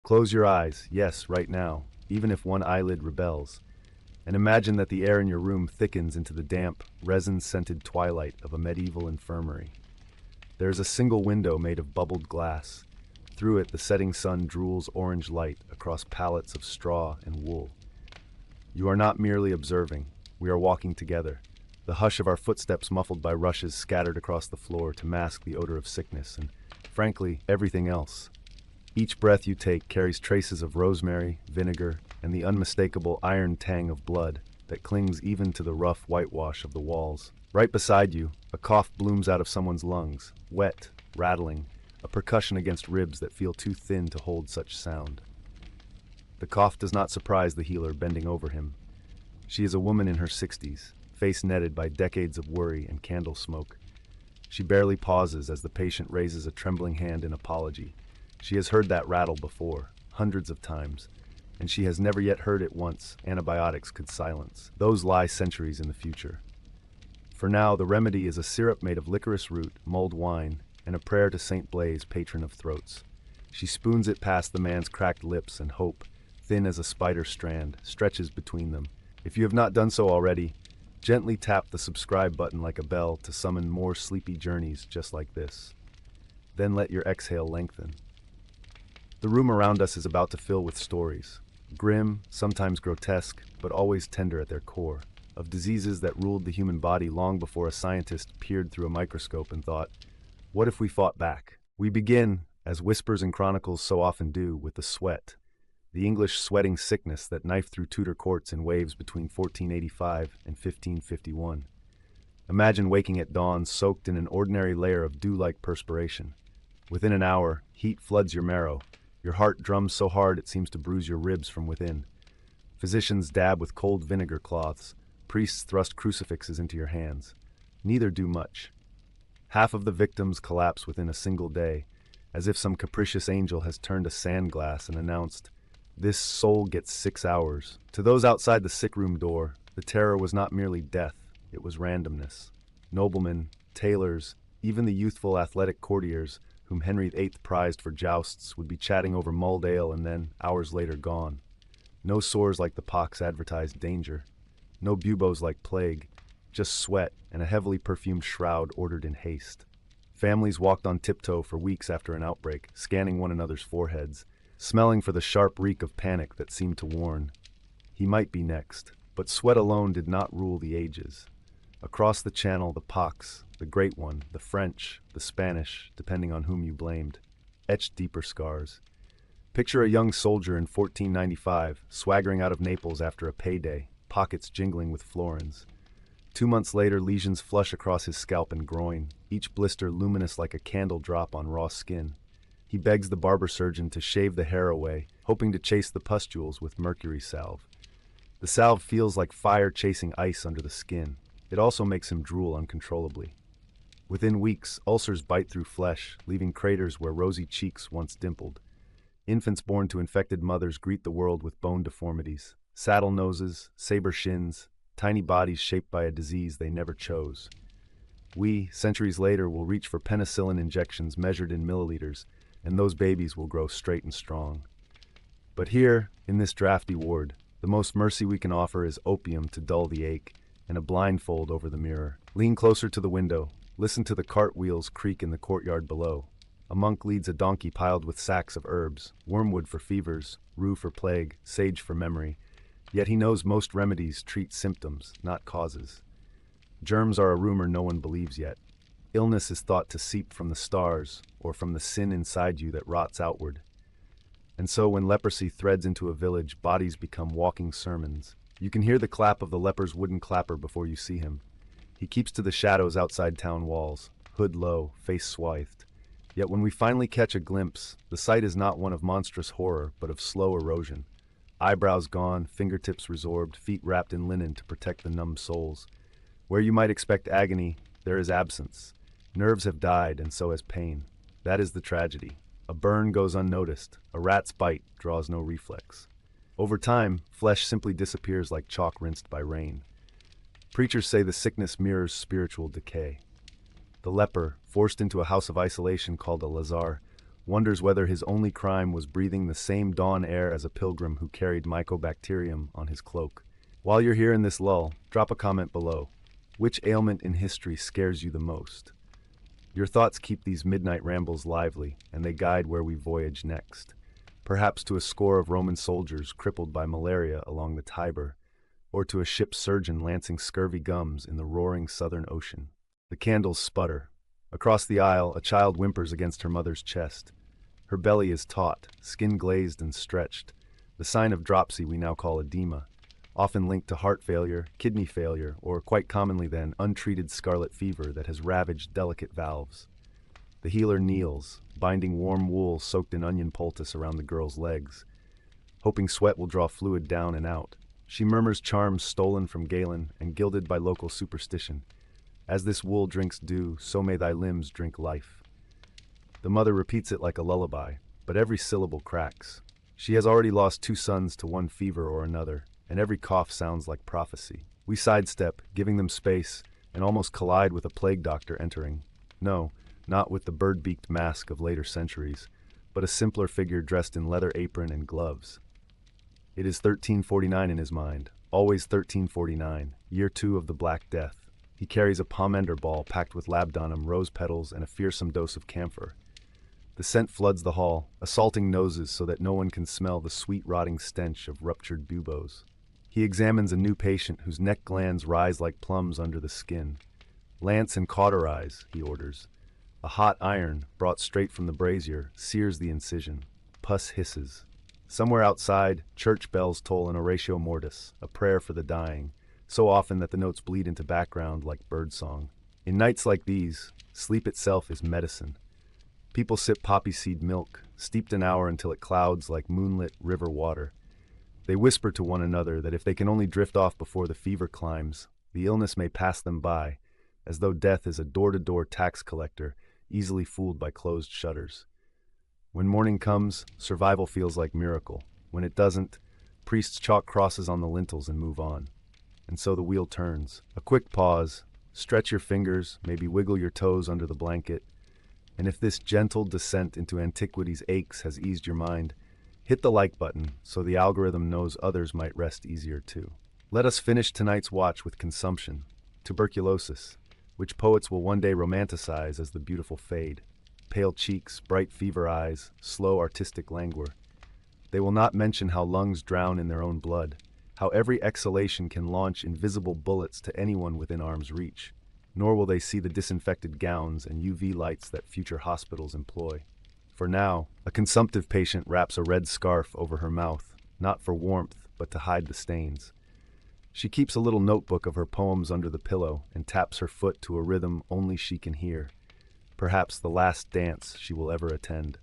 Close your eyes, yes, right now, even if one eyelid rebels, and imagine that the air in your room thickens into the damp, resin-scented twilight of a medieval infirmary. There is a single window made of bubbled glass. Through it, the setting sun drools orange light across pallets of straw and wool. You are not merely observing, we are walking together, the hush of our footsteps muffled by rushes scattered across the floor to mask the odor of sickness and, frankly, everything else. Each breath you take carries traces of rosemary, vinegar, and the unmistakable iron tang of blood that clings even to the rough whitewash of the walls. Right beside you, a cough blooms out of someone's lungs, wet, rattling, a percussion against ribs that feel too thin to hold such sound. The cough does not surprise the healer bending over him. She is a woman in her 60s, face netted by decades of worry and candle smoke. She barely pauses as the patient raises a trembling hand in apology. She has heard that rattle before, hundreds of times, and she has never yet heard it once antibiotics could silence. Those lie centuries in the future. For now, the remedy is a syrup made of licorice root, mulled wine, and a prayer to Saint Blaise, patron of throats. She spoons it past the man's cracked lips, and hope, thin as a spider strand, stretches between them. If you have not done so already, gently tap the subscribe button like a bell to summon more sleepy journeys just like this. Then let your exhale lengthen. The room around us is about to fill with stories, grim, sometimes grotesque, but always tender at their core, of diseases that ruled the human body long before a scientist peered through a microscope and thought, what if we fought back? We begin, as Whispers and Chronicles so often do, with the sweat, the English sweating sickness that knifed through Tudor courts in waves between 1485 and 1551. Imagine waking at dawn soaked in an ordinary layer of dew-like perspiration. Within an hour, heat floods your marrow. Your heart drums so hard it seems to bruise your ribs from within. Physicians dab with cold vinegar cloths. Priests thrust crucifixes into your hands. Neither do much. Half of the victims collapse within a single day, as if some capricious angel has turned a sand glass and announced, "This soul gets 6 hours." To those outside the sick room door, the terror was not merely death, it was randomness. Noblemen, tailors, even the youthful athletic courtiers whom Henry VIII prized for jousts would be chatting over mulled ale and then, hours later, gone. No sores like the pox advertised danger. No buboes like plague. Just sweat and a heavily perfumed shroud ordered in haste. Families walked on tiptoe for weeks after an outbreak, scanning one another's foreheads, smelling for the sharp reek of panic that seemed to warn. He might be next, but sweat alone did not rule the ages. Across the channel, the pox, the Great One, the French, the Spanish, depending on whom you blamed, etched deeper scars. Picture a young soldier in 1495, swaggering out of Naples after a payday, pockets jingling with florins. 2 months later, lesions flush across his scalp and groin, each blister luminous like a candle drop on raw skin. He begs the barber surgeon to shave the hair away, hoping to chase the pustules with mercury salve. The salve feels like fire chasing ice under the skin. It also makes him drool uncontrollably. Within weeks, ulcers bite through flesh, leaving craters where rosy cheeks once dimpled. Infants born to infected mothers greet the world with bone deformities, saddle noses, saber shins, tiny bodies shaped by a disease they never chose. We, centuries later, will reach for penicillin injections measured in milliliters, and those babies will grow straight and strong. But here, in this drafty ward, the most mercy we can offer is opium to dull the ache, and a blindfold over the mirror. Lean closer to the window. Listen to the cartwheels creak in the courtyard below. A monk leads a donkey piled with sacks of herbs, wormwood for fevers, rue for plague, sage for memory. Yet he knows most remedies treat symptoms, not causes. Germs are a rumor no one believes yet. Illness is thought to seep from the stars, or from the sin inside you that rots outward. And so when leprosy threads into a village, bodies become walking sermons. You can hear the clap of the leper's wooden clapper before you see him. He keeps to the shadows outside town walls, hood low, face swathed. Yet when we finally catch a glimpse, the sight is not one of monstrous horror, but of slow erosion. Eyebrows gone, fingertips resorbed, feet wrapped in linen to protect the numb soles. Where you might expect agony, there is absence. Nerves have died, and so has pain. That is the tragedy. A burn goes unnoticed. A rat's bite draws no reflex. Over time, flesh simply disappears like chalk rinsed by rain. Preachers say the sickness mirrors spiritual decay. The leper, forced into a house of isolation called a lazar, wonders whether his only crime was breathing the same dawn air as a pilgrim who carried mycobacterium on his cloak. While you're here in this lull, drop a comment below. Which ailment in history scares you the most? Your thoughts keep these midnight rambles lively, and they guide where we voyage next. Perhaps to a score of Roman soldiers crippled by malaria along the Tiber, or to a ship's surgeon lancing scurvy gums in the roaring southern ocean. The candles sputter. Across the aisle, a child whimpers against her mother's chest. Her belly is taut, skin glazed and stretched, the sign of dropsy we now call edema, often linked to heart failure, kidney failure, or quite commonly then, untreated scarlet fever that has ravaged delicate valves. The healer kneels, binding warm wool soaked in onion poultice around the girl's legs, hoping sweat will draw fluid down and out. She murmurs charms stolen from Galen and gilded by local superstition. As this wool drinks dew, so may thy limbs drink life. The mother repeats it like a lullaby, but every syllable cracks. She has already lost 2 sons to one fever or another, and every cough sounds like prophecy. We sidestep, giving them space, and almost collide with a plague doctor entering. No, not with the bird-beaked mask of later centuries, but a simpler figure dressed in leather apron and gloves. It is 1349 in his mind, always 1349, year 2 of the Black Death. He carries a pomander ball packed with labdanum, rose petals, and a fearsome dose of camphor. The scent floods the hall, assaulting noses so that no one can smell the sweet rotting stench of ruptured buboes. He examines a new patient whose neck glands rise like plums under the skin. Lance and cauterize, he orders. A hot iron, brought straight from the brazier, sears the incision. Pus hisses. Somewhere outside, church bells toll an oratio mortis, a prayer for the dying, so often that the notes bleed into background like birdsong. In nights like these, sleep itself is medicine. People sip poppy seed milk, steeped an hour until it clouds like moonlit river water. They whisper to one another that if they can only drift off before the fever climbs, the illness may pass them by, as though death is a door-to-door tax collector, easily fooled by closed shutters. When morning comes, survival feels like miracle. When it doesn't, priests chalk crosses on the lintels and move on. And so the wheel turns. A quick pause, stretch your fingers, maybe wiggle your toes under the blanket, and if this gentle descent into antiquity's aches has eased your mind, hit the like button so the algorithm knows others might rest easier too. Let us finish tonight's watch with consumption, tuberculosis, which poets will one day romanticize as the beautiful fade. Pale cheeks, bright fever eyes, slow artistic languor. They will not mention how lungs drown in their own blood, how every exhalation can launch invisible bullets to anyone within arm's reach, nor will they see the disinfected gowns and UV lights that future hospitals employ. For now, a consumptive patient wraps a red scarf over her mouth, not for warmth, but to hide the stains. She keeps a little notebook of her poems under the pillow and taps her foot to a rhythm only she can hear, perhaps the last dance she will ever attend.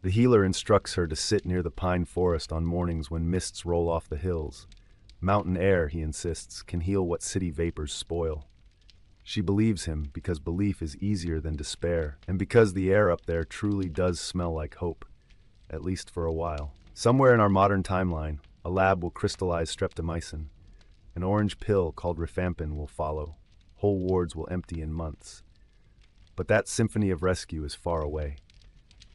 The healer instructs her to sit near the pine forest on mornings when mists roll off the hills. Mountain air, he insists, can heal what city vapors spoil. She believes him because belief is easier than despair, and because the air up there truly does smell like hope, at least for a while. Somewhere in our modern timeline, a lab will crystallize streptomycin. An orange pill called rifampin will follow. Whole wards will empty in months. But that symphony of rescue is far away.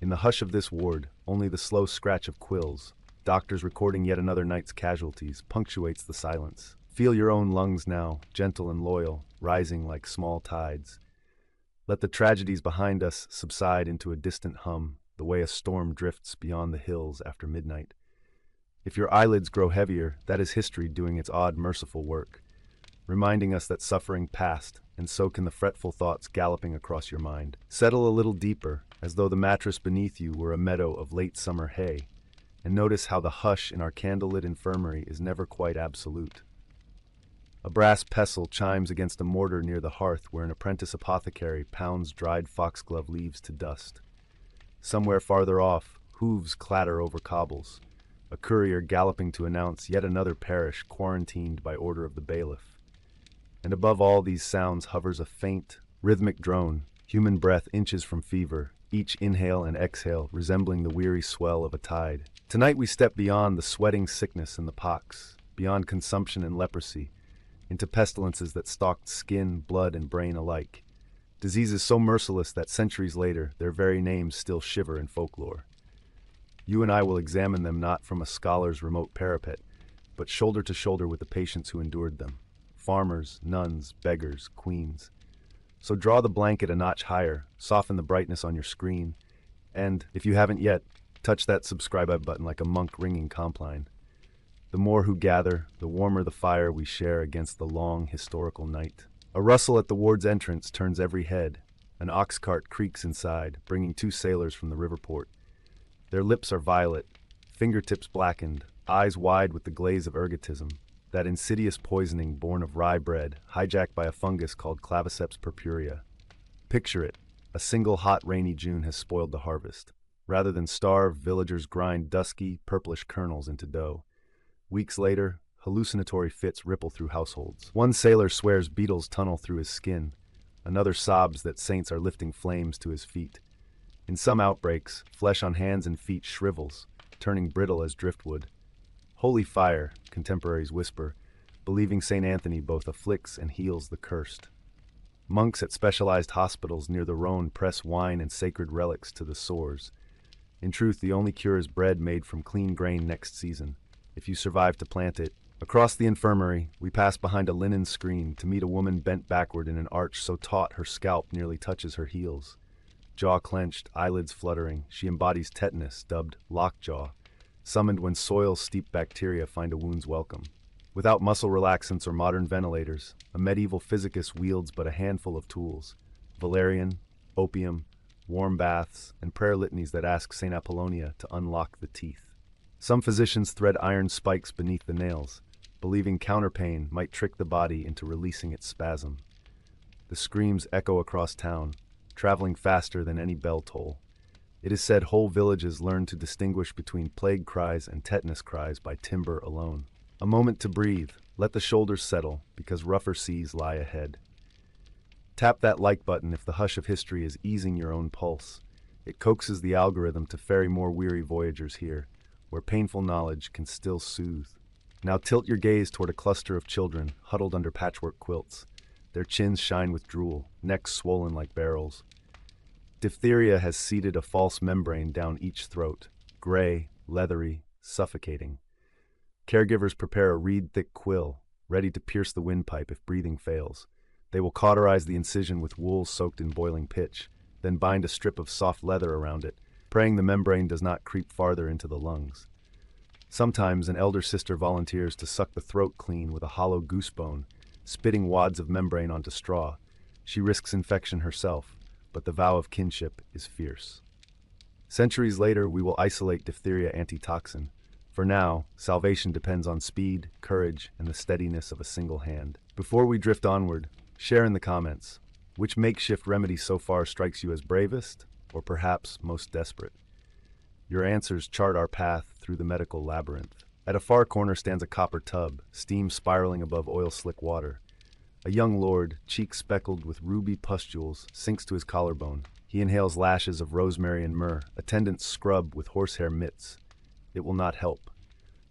In the hush of this ward, only the slow scratch of quills, doctors recording yet another night's casualties, punctuates the silence. Feel your own lungs now, gentle and loyal, rising like small tides. Let the tragedies behind us subside into a distant hum, the way a storm drifts beyond the hills after midnight. If your eyelids grow heavier, that is history doing its odd, merciful work, reminding us that suffering passed, and so can the fretful thoughts galloping across your mind. Settle a little deeper, as though the mattress beneath you were a meadow of late summer hay, and notice how the hush in our candlelit infirmary is never quite absolute. A brass pestle chimes against a mortar near the hearth where an apprentice apothecary pounds dried foxglove leaves to dust. Somewhere farther off, hooves clatter over cobbles, a courier galloping to announce yet another parish quarantined by order of the bailiff. And above all these sounds hovers a faint, rhythmic drone, human breath inches from fever, each inhale and exhale resembling the weary swell of a tide. Tonight we step beyond the sweating sickness and the pox, beyond consumption and leprosy, into pestilences that stalked skin, blood, and brain alike. Diseases so merciless that centuries later, their very names still shiver in folklore. You and I will examine them not from a scholar's remote parapet, but shoulder to shoulder with the patients who endured them. Farmers, nuns, beggars, queens. So draw the blanket a notch higher, soften the brightness on your screen, and, if you haven't yet, touch that subscribe button like a monk ringing compline. The more who gather, the warmer the fire we share against the long, historical night. A rustle at the ward's entrance turns every head. An ox cart creaks inside, bringing two sailors from the river port. Their lips are violet, fingertips blackened, eyes wide with the glaze of ergotism, that insidious poisoning born of rye bread, hijacked by a fungus called Claviceps purpurea. Picture it. A single hot, rainy June has spoiled the harvest. Rather than starve, villagers grind dusky, purplish kernels into dough. Weeks later, hallucinatory fits ripple through households. One sailor swears beetles tunnel through his skin. Another sobs that saints are lifting flames to his feet. In some outbreaks, flesh on hands and feet shrivels, turning brittle as driftwood. Holy fire, contemporaries whisper, believing St. Anthony both afflicts and heals the cursed. Monks at specialized hospitals near the Rhone press wine and sacred relics to the sores. In truth, the only cure is bread made from clean grain next season, if you survive to plant it. Across the infirmary, we pass behind a linen screen to meet a woman bent backward in an arch so taut her scalp nearly touches her heels. Jaw clenched, eyelids fluttering, she embodies tetanus, dubbed lockjaw, summoned when soil-steeped bacteria find a wound's welcome. Without muscle relaxants or modern ventilators, a medieval physicus wields but a handful of tools: valerian, opium, warm baths, and prayer litanies that ask St. Apollonia to unlock the teeth. Some physicians thread iron spikes beneath the nails, believing counterpain might trick the body into releasing its spasm. The screams echo across town, traveling faster than any bell toll. It is said whole villages learn to distinguish between plague cries and tetanus cries by timbre alone. A moment to breathe, let the shoulders settle, because rougher seas lie ahead. Tap that like button if the hush of history is easing your own pulse. It coaxes the algorithm to ferry more weary voyagers here, where painful knowledge can still soothe. Now tilt your gaze toward a cluster of children huddled under patchwork quilts. Their chins shine with drool, necks swollen like barrels. Diphtheria has seeded a false membrane down each throat, gray, leathery, suffocating. Caregivers prepare a reed-thick quill, ready to pierce the windpipe if breathing fails. They will cauterize the incision with wool soaked in boiling pitch, then bind a strip of soft leather around it, praying the membrane does not creep farther into the lungs. Sometimes an elder sister volunteers to suck the throat clean with a hollow goose bone, spitting wads of membrane onto straw. She risks infection herself, but the vow of kinship is fierce. Centuries later, we will isolate diphtheria antitoxin. For now, salvation depends on speed, courage, and the steadiness of a single hand. Before we drift onward, share in the comments, which makeshift remedy so far strikes you as bravest, or perhaps most desperate? Your answers chart our path through the medical labyrinth. At a far corner stands a copper tub, steam spiraling above oil-slick water. A young lord, cheeks speckled with ruby pustules, sinks to his collarbone. He inhales lashes of rosemary and myrrh. Attendants scrub with horsehair mitts. It will not help.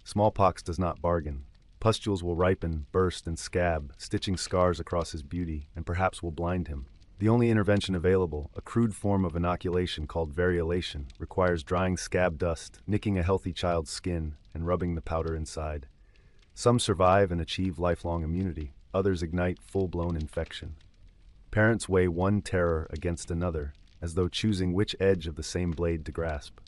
Smallpox does not bargain. Pustules will ripen, burst, and scab, stitching scars across his beauty, and perhaps will blind him. The only intervention available, a crude form of inoculation called variolation, requires drying scab dust, nicking a healthy child's skin, and rubbing the powder inside. Some survive and achieve lifelong immunity. Others ignite full-blown infection. Parents weigh one terror against another, as though choosing which edge of the same blade to grasp.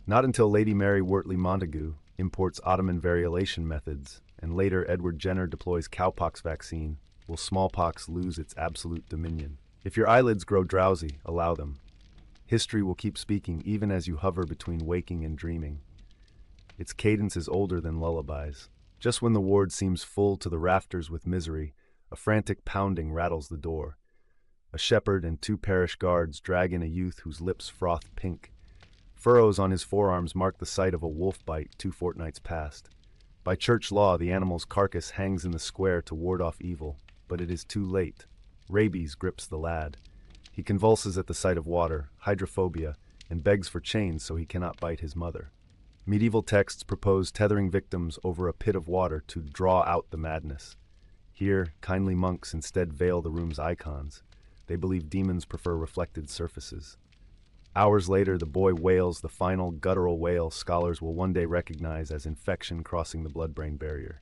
Not until Lady Mary Wortley Montagu imports Ottoman variolation methods, and later Edward Jenner deploys cowpox vaccine, will smallpox lose its absolute dominion. If your eyelids grow drowsy, allow them. History will keep speaking even as you hover between waking and dreaming. Its cadence is older than lullabies. Just when the ward seems full to the rafters with misery, a frantic pounding rattles the door. A shepherd and two parish guards drag in a youth whose lips froth pink. Furrows on his forearms mark the site of a wolf bite 2 fortnights past. By church law, the animal's carcass hangs in the square to ward off evil, but it is too late. Rabies grips the lad. He convulses at the sight of water, hydrophobia, and begs for chains so he cannot bite his mother. Medieval texts propose tethering victims over a pit of water to draw out the madness. Here, kindly monks instead veil the room's icons. They believe demons prefer reflected surfaces. Hours later, the boy wails the final guttural wail scholars will one day recognize as infection crossing the blood-brain barrier.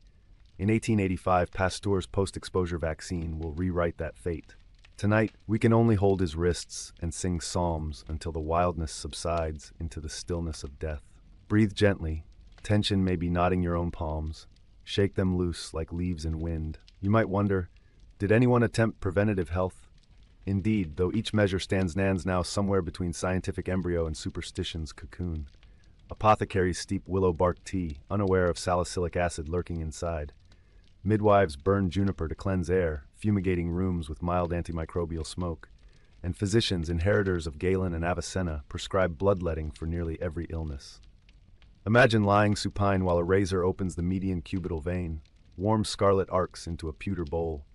In 1885, Pasteur's post-exposure vaccine will rewrite that fate. Tonight, we can only hold his wrists and sing psalms until the wildness subsides into the stillness of death. Breathe gently. Tension may be knotting your own palms. Shake them loose like leaves in wind. You might wonder, did anyone attempt preventative health? Indeed, though each measure stands now somewhere between scientific embryo and superstition's cocoon. Apothecaries steep willow bark tea, unaware of salicylic acid lurking inside. Midwives burn juniper to cleanse air, fumigating rooms with mild antimicrobial smoke. And physicians, inheritors of Galen and Avicenna, prescribe bloodletting for nearly every illness. Imagine lying supine while a razor opens the median cubital vein, warm scarlet arcs into a pewter bowl.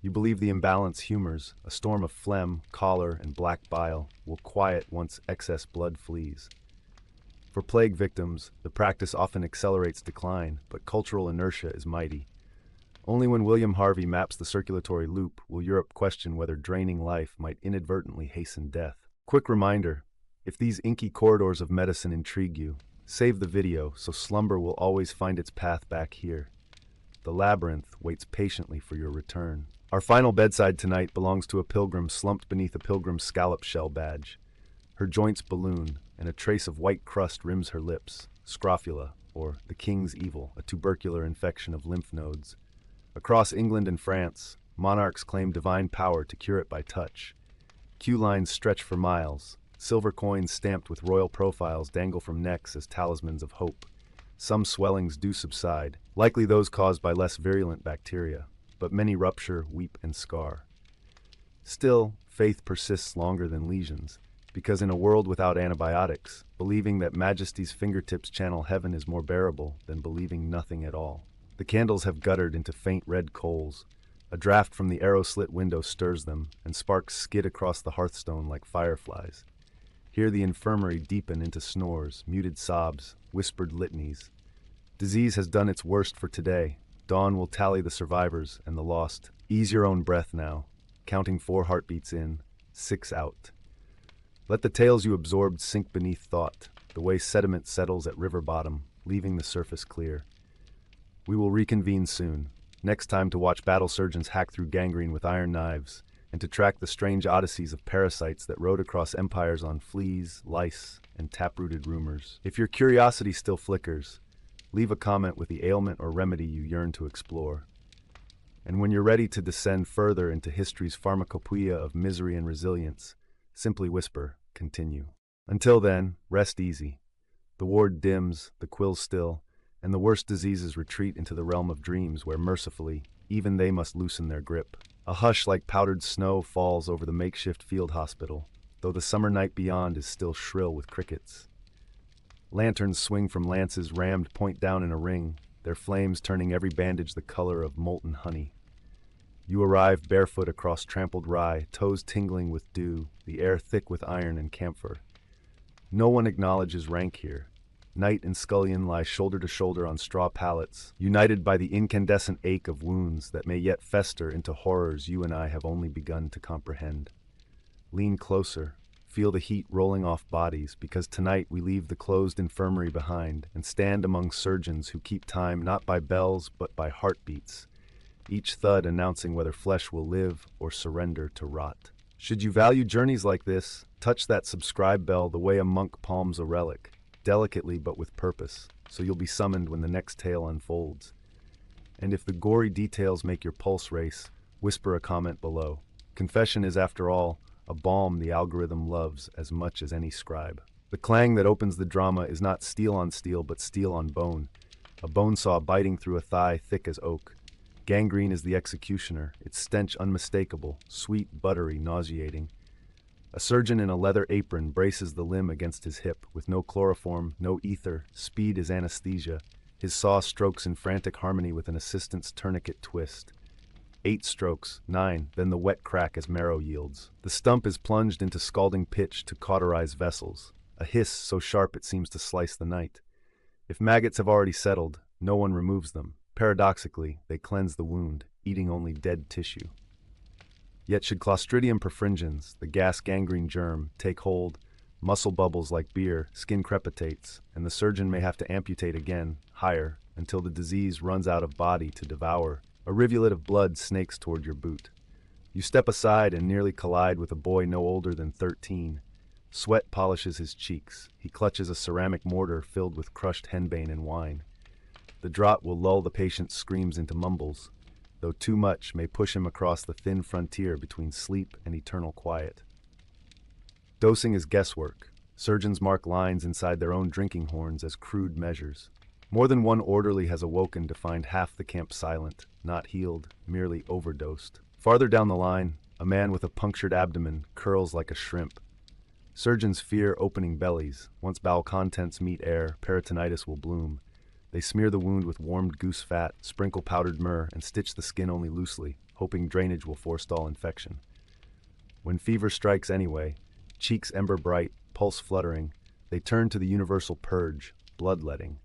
You believe the imbalance humors, a storm of phlegm, choler, and black bile, will quiet once excess blood flees. For plague victims, the practice often accelerates decline, but cultural inertia is mighty. Only when William Harvey maps the circulatory loop will Europe question whether draining life might inadvertently hasten death. Quick reminder, if these inky corridors of medicine intrigue you, save the video so slumber will always find its path back here. The labyrinth waits patiently for your return. Our final bedside tonight belongs to a pilgrim slumped beneath a pilgrim's scallop shell badge. Her joints balloon, and a trace of white crust rims her lips. Scrofula, or the king's evil, a tubercular infection of lymph nodes. Across England and France, monarchs claim divine power to cure it by touch. Queue lines stretch for miles. Silver coins stamped with royal profiles dangle from necks as talismans of hope. Some swellings do subside, likely those caused by less virulent bacteria, but many rupture, weep, and scar. Still, faith persists longer than lesions, because in a world without antibiotics, believing that Majesty's fingertips channel heaven is more bearable than believing nothing at all. The candles have guttered into faint red coals. A draft from the arrow-slit window stirs them, and sparks skid across the hearthstone like fireflies. Here the infirmary deepen into snores, muted sobs, whispered litanies. Disease has done its worst for today. Dawn will tally the survivors and the lost. Ease your own breath now, counting 4 heartbeats in, 6 out. Let the tales you absorbed sink beneath thought, the way sediment settles at river bottom, leaving the surface clear. We will reconvene soon, next time to watch battle surgeons hack through gangrene with iron knives, and to track the strange odysseys of parasites that rode across empires on fleas, lice, and taprooted rumors. If your curiosity still flickers, leave a comment with the ailment or remedy you yearn to explore. And when you're ready to descend further into history's pharmacopoeia of misery and resilience, simply whisper, continue. Until then, rest easy. The ward dims, the quills still, and the worst diseases retreat into the realm of dreams where, mercifully, even they must loosen their grip. A hush like powdered snow falls over the makeshift field hospital, though the summer night beyond is still shrill with crickets. Lanterns swing from lances rammed point down in a ring, their flames turning every bandage the color of molten honey. You arrive barefoot across trampled rye, toes tingling with dew, the air thick with iron and camphor. No one acknowledges rank here. Knight and scullion lie shoulder to shoulder on straw pallets, united by the incandescent ache of wounds that may yet fester into horrors you and I have only begun to comprehend. Lean closer, feel the heat rolling off bodies, because tonight we leave the closed infirmary behind and stand among surgeons who keep time not by bells but by heartbeats, each thud announcing whether flesh will live or surrender to rot. Should you value journeys like this, touch that subscribe bell the way a monk palms a relic. Delicately but with purpose, so you'll be summoned when the next tale unfolds. And if the gory details make your pulse race, whisper a comment below. Confession is, after all, a balm the algorithm loves as much as any scribe. The clang that opens the drama is not steel on steel but steel on bone, a bone saw biting through a thigh thick as oak. Gangrene is the executioner, its stench unmistakable, sweet, buttery, nauseating. A surgeon in a leather apron braces the limb against his hip, with no chloroform, no ether, speed is anesthesia. His saw strokes in frantic harmony with an assistant's tourniquet twist. 8 strokes, 9, then the wet crack as marrow yields. The stump is plunged into scalding pitch to cauterize vessels, a hiss so sharp it seems to slice the night. If maggots have already settled, no one removes them. Paradoxically, they cleanse the wound, eating only dead tissue. Yet should Clostridium perfringens, the gas gangrene germ, take hold, muscle bubbles like beer, skin crepitates, and the surgeon may have to amputate again, higher, until the disease runs out of body to devour. A rivulet of blood snakes toward your boot. You step aside and nearly collide with a boy no older than 13. Sweat polishes his cheeks. He clutches a ceramic mortar filled with crushed henbane and wine. The draught will lull the patient's screams into mumbles, though too much may push him across the thin frontier between sleep and eternal quiet. Dosing is guesswork. Surgeons mark lines inside their own drinking horns as crude measures. More than one orderly has awoken to find half the camp silent, not healed, merely overdosed. Farther down the line, a man with a punctured abdomen curls like a shrimp. Surgeons fear opening bellies. Once bowel contents meet air, peritonitis will bloom. They smear the wound with warmed goose fat, sprinkle powdered myrrh, and stitch the skin only loosely, hoping drainage will forestall infection. When fever strikes anyway, cheeks ember bright, pulse fluttering, they turn to the universal purge, bloodletting.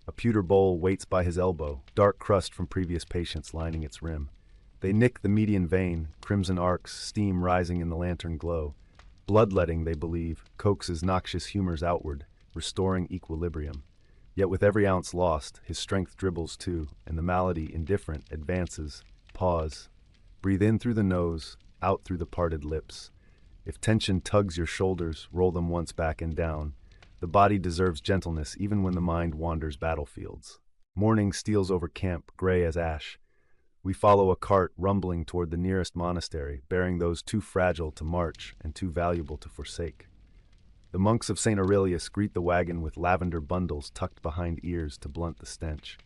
A pewter bowl waits by his elbow, dark crust from previous patients lining its rim. They nick the median vein, crimson arcs, steam rising in the lantern glow. Bloodletting, they believe, coaxes noxious humors outward, restoring equilibrium. Yet with every ounce lost, his strength dribbles too, and the malady, indifferent, advances. Pause. Breathe in through the nose, out through the parted lips. If tension tugs your shoulders, roll them once back and down. The body deserves gentleness even when the mind wanders battlefields. Morning steals over camp, gray as ash. We follow a cart rumbling toward the nearest monastery, bearing those too fragile to march and too valuable to forsake. The monks of St. Aurelius greet the wagon with lavender bundles tucked behind ears to blunt the stench.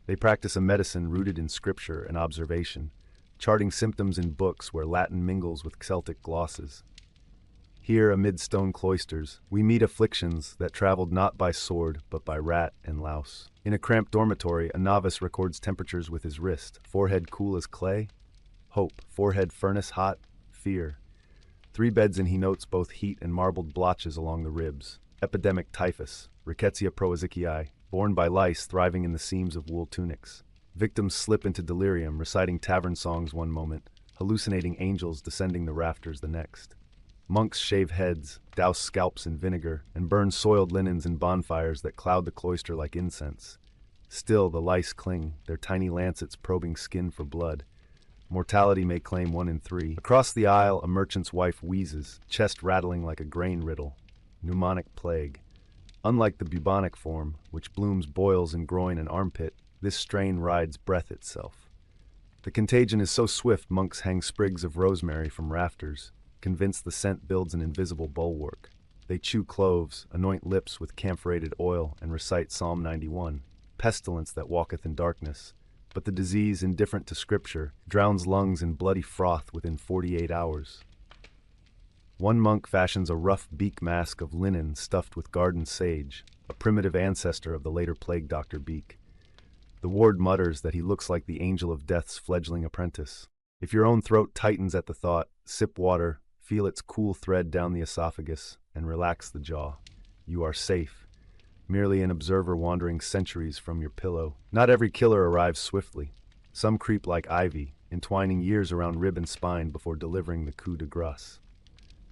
They practice a medicine rooted in scripture and observation, charting symptoms in books where Latin mingles with Celtic glosses. Here, amid stone cloisters, we meet afflictions that traveled not by sword, but by rat and louse. In a cramped dormitory, a novice records temperatures with his wrist. Forehead cool as clay? Hope. Forehead furnace hot? Fear. 3 beds in he notes both heat and marbled blotches along the ribs. Epidemic typhus, Rickettsia proazicii, borne by lice thriving in the seams of wool tunics. Victims slip into delirium, reciting tavern songs one moment, hallucinating angels descending the rafters the next. Monks shave heads, douse scalps in vinegar, and burn soiled linens in bonfires that cloud the cloister like incense. Still the lice cling, their tiny lancets probing skin for blood. Mortality may claim 1 in 3. Across the aisle, a merchant's wife wheezes, chest rattling like a grain riddle. Pneumonic plague. Unlike the bubonic form, which blooms boils in groin and armpit, this strain rides breath itself. The contagion is so swift monks hang sprigs of rosemary from rafters, convinced the scent builds an invisible bulwark. They chew cloves, anoint lips with camphorated oil, and recite Psalm 91, pestilence that walketh in darkness. But the disease, indifferent to scripture, drowns lungs in bloody froth within 48 hours. One monk fashions a rough beak mask of linen stuffed with garden sage, a primitive ancestor of the later plague doctor Beak. The ward mutters that he looks like the angel of death's fledgling apprentice. If your own throat tightens at the thought, sip water, feel its cool thread down the esophagus, and relax the jaw. You are safe, merely an observer wandering centuries from your pillow. Not every killer arrives swiftly. Some creep like ivy, entwining years around rib and spine before delivering the coup de grace.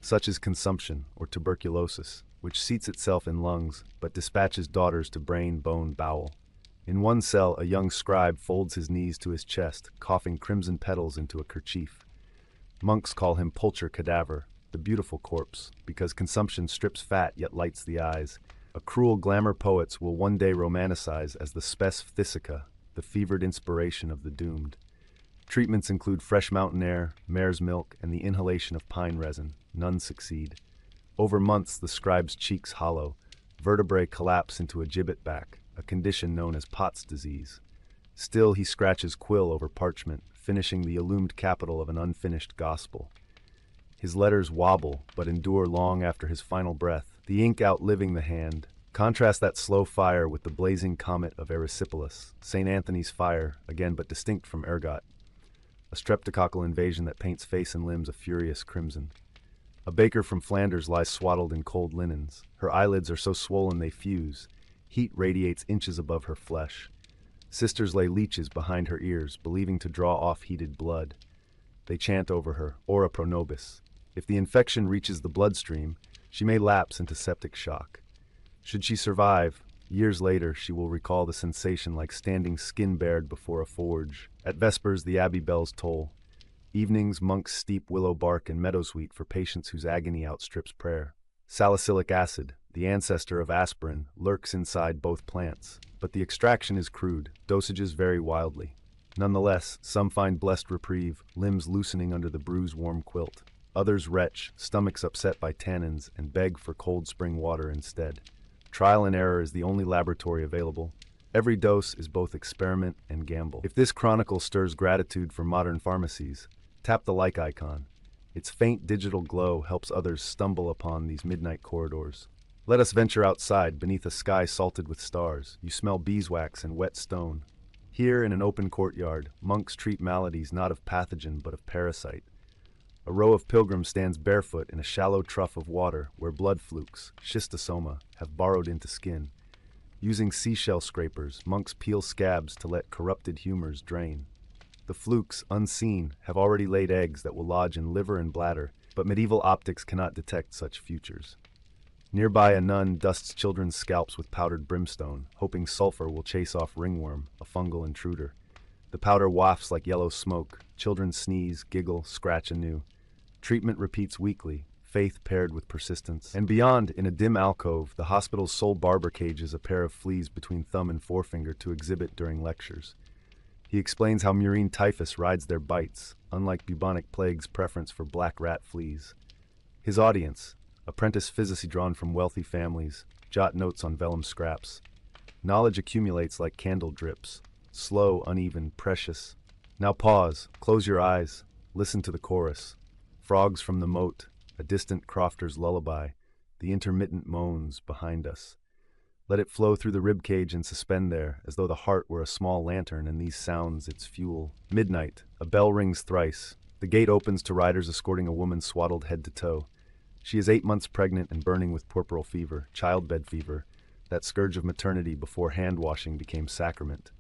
Such is consumption, or tuberculosis, which seats itself in lungs, but dispatches daughters to brain, bone, bowel. In one cell, a young scribe folds his knees to his chest, coughing crimson petals into a kerchief. Monks call him Pulcher Cadaver, the beautiful corpse, because consumption strips fat yet lights the eyes. A cruel glamour poets will one day romanticize as the spes phthisica, the fevered inspiration of the doomed. Treatments include fresh mountain air, mare's milk, and the inhalation of pine resin. None succeed. Over months, the scribe's cheeks hollow. Vertebrae collapse into a gibbet back, a condition known as Pott's disease. Still, he scratches quill over parchment, finishing the illumined capital of an unfinished gospel. His letters wobble, but endure long after his final breath, the ink outliving the hand. Contrast that slow fire with the blazing comet of Erysipelas, St. Anthony's fire, again but distinct from ergot. A streptococcal invasion that paints face and limbs a furious crimson. A baker from Flanders lies swaddled in cold linens. Her eyelids are so swollen they fuse. Heat radiates inches above her flesh. Sisters lay leeches behind her ears, believing to draw off heated blood. They chant over her, ora pro nobis. If the infection reaches the bloodstream, she may lapse into septic shock. Should she survive, years later she will recall the sensation like standing skin-bared before a forge. At Vespers, the Abbey bells toll. Evenings, monks steep willow bark in meadowsweet for patients whose agony outstrips prayer. Salicylic acid, the ancestor of aspirin, lurks inside both plants, but the extraction is crude, dosages vary wildly. Nonetheless, some find blessed reprieve, limbs loosening under the bruise-warm quilt. Others retch, stomachs upset by tannins, and beg for cold spring water instead. Trial and error is the only laboratory available. Every dose is both experiment and gamble. If this chronicle stirs gratitude for modern pharmacies, tap the like icon. Its faint digital glow helps others stumble upon these midnight corridors. Let us venture outside beneath a sky salted with stars. You smell beeswax and wet stone. Here in an open courtyard, monks treat maladies not of pathogen but of parasite. A row of pilgrims stands barefoot in a shallow trough of water where blood flukes, schistosoma, have burrowed into skin. Using seashell scrapers, monks peel scabs to let corrupted humors drain. The flukes, unseen, have already laid eggs that will lodge in liver and bladder, but medieval optics cannot detect such futures. Nearby, a nun dusts children's scalps with powdered brimstone, hoping sulfur will chase off ringworm, a fungal intruder. The powder wafts like yellow smoke. Children sneeze, giggle, scratch anew. Treatment repeats weekly, faith paired with persistence. And beyond, in a dim alcove, the hospital's sole barber cages a pair of fleas between thumb and forefinger to exhibit during lectures. He explains how murine typhus rides their bites, unlike bubonic plague's preference for black rat fleas. His audience, apprentice physicists drawn from wealthy families, jot notes on vellum scraps. Knowledge accumulates like candle drips, slow, uneven, precious. Now pause, close your eyes, listen to the chorus. Frogs from the moat, a distant crofter's lullaby, the intermittent moans behind us. Let it flow through the ribcage and suspend there, as though the heart were a small lantern and these sounds its fuel. Midnight, a bell rings thrice. The gate opens to riders escorting a woman swaddled head to toe. She is 8 months pregnant and burning with puerperal fever, childbed fever, that scourge of maternity before hand-washing became sacrament.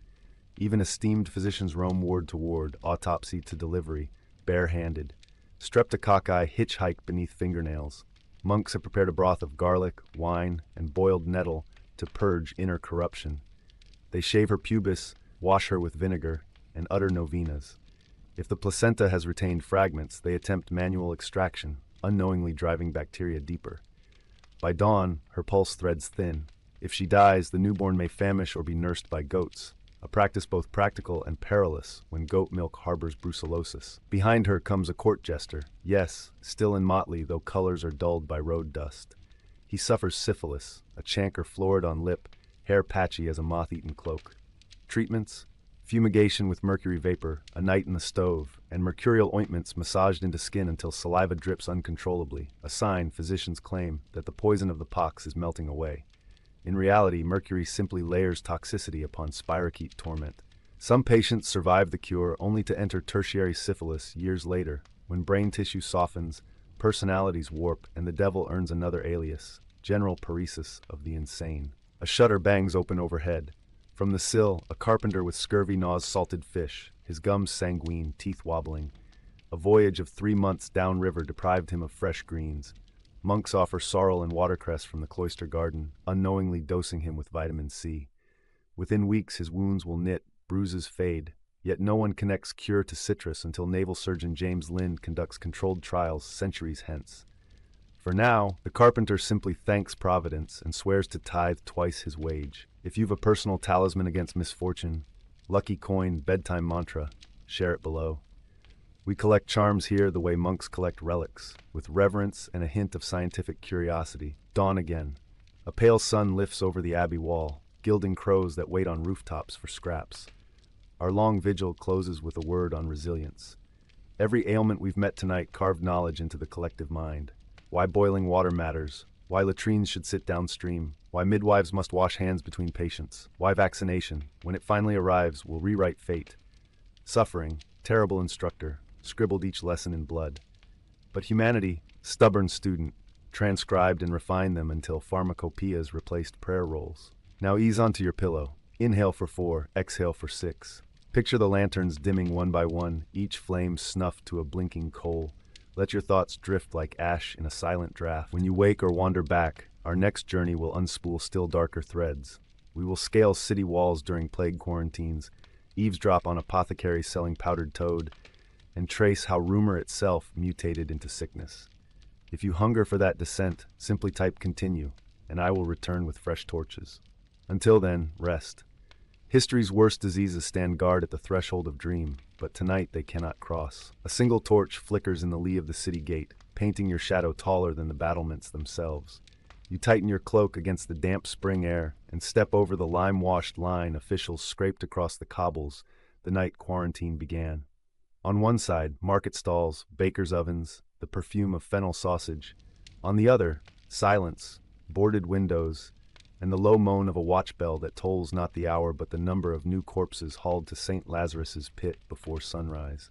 Even esteemed physicians roam ward to ward, autopsy to delivery, bare-handed. Streptococci hitchhike beneath fingernails. Monks have prepared a broth of garlic, wine, and boiled nettle to purge inner corruption. They shave her pubis, wash her with vinegar, and utter novenas. If the placenta has retained fragments, they attempt manual extraction, unknowingly driving bacteria deeper. By dawn, her pulse threads thin. If she dies, the newborn may famish or be nursed by goats, a practice both practical and perilous when goat milk harbors brucellosis. Behind her comes a court jester, yes, still in motley though colors are dulled by road dust. He suffers syphilis, a chancre florid on lip, hair patchy as a moth-eaten cloak. Treatments? Fumigation with mercury vapor, a night in the stove, and mercurial ointments massaged into skin until saliva drips uncontrollably, a sign, physicians claim, that the poison of the pox is melting away. In reality, mercury simply layers toxicity upon spirochete torment. Some patients survive the cure only to enter tertiary syphilis years later, when brain tissue softens, personalities warp, and the devil earns another alias, general paresis of the insane. A shutter bangs open overhead. From the sill, a carpenter with scurvy gnaws salted fish, his gums sanguine, teeth wobbling. A voyage of 3 months downriver deprived him of fresh greens. Monks offer sorrel and watercress from the cloister garden, unknowingly dosing him with vitamin C. Within weeks his wounds will knit, bruises fade, yet no one connects cure to citrus until naval surgeon James Lind conducts controlled trials centuries hence. For now, the carpenter simply thanks Providence and swears to tithe twice his wage. If you've a personal talisman against misfortune, lucky coin, bedtime mantra, share it below. We collect charms here the way monks collect relics, with reverence and a hint of scientific curiosity. Dawn again. A pale sun lifts over the Abbey wall, gilding crows that wait on rooftops for scraps. Our long vigil closes with a word on resilience. Every ailment we've met tonight carved knowledge into the collective mind. Why boiling water matters, why latrines should sit downstream, why midwives must wash hands between patients, why vaccination, when it finally arrives, will rewrite fate. Suffering, terrible instructor, scribbled each lesson in blood. But humanity, stubborn student, transcribed and refined them until pharmacopoeias replaced prayer rolls. Now ease onto your pillow. Inhale for 4, exhale for 6. Picture the lanterns dimming one by one, each flame snuffed to a blinking coal. Let your thoughts drift like ash in a silent draft. When you wake or wander back, our next journey will unspool still darker threads. We will scale city walls during plague quarantines, eavesdrop on apothecaries selling powdered toad, and trace how rumor itself mutated into sickness. If you hunger for that descent, simply type continue, and I will return with fresh torches. Until then, rest. History's worst diseases stand guard at the threshold of dream, but tonight they cannot cross. A single torch flickers in the lee of the city gate, painting your shadow taller than the battlements themselves. You tighten your cloak against the damp spring air and step over the lime-washed line officials scraped across the cobbles the night quarantine began. On one side, market stalls, bakers' ovens, the perfume of fennel sausage. On the other, silence, boarded windows, and the low moan of a watch bell that tolls not the hour but the number of new corpses hauled to St. Lazarus's pit before sunrise.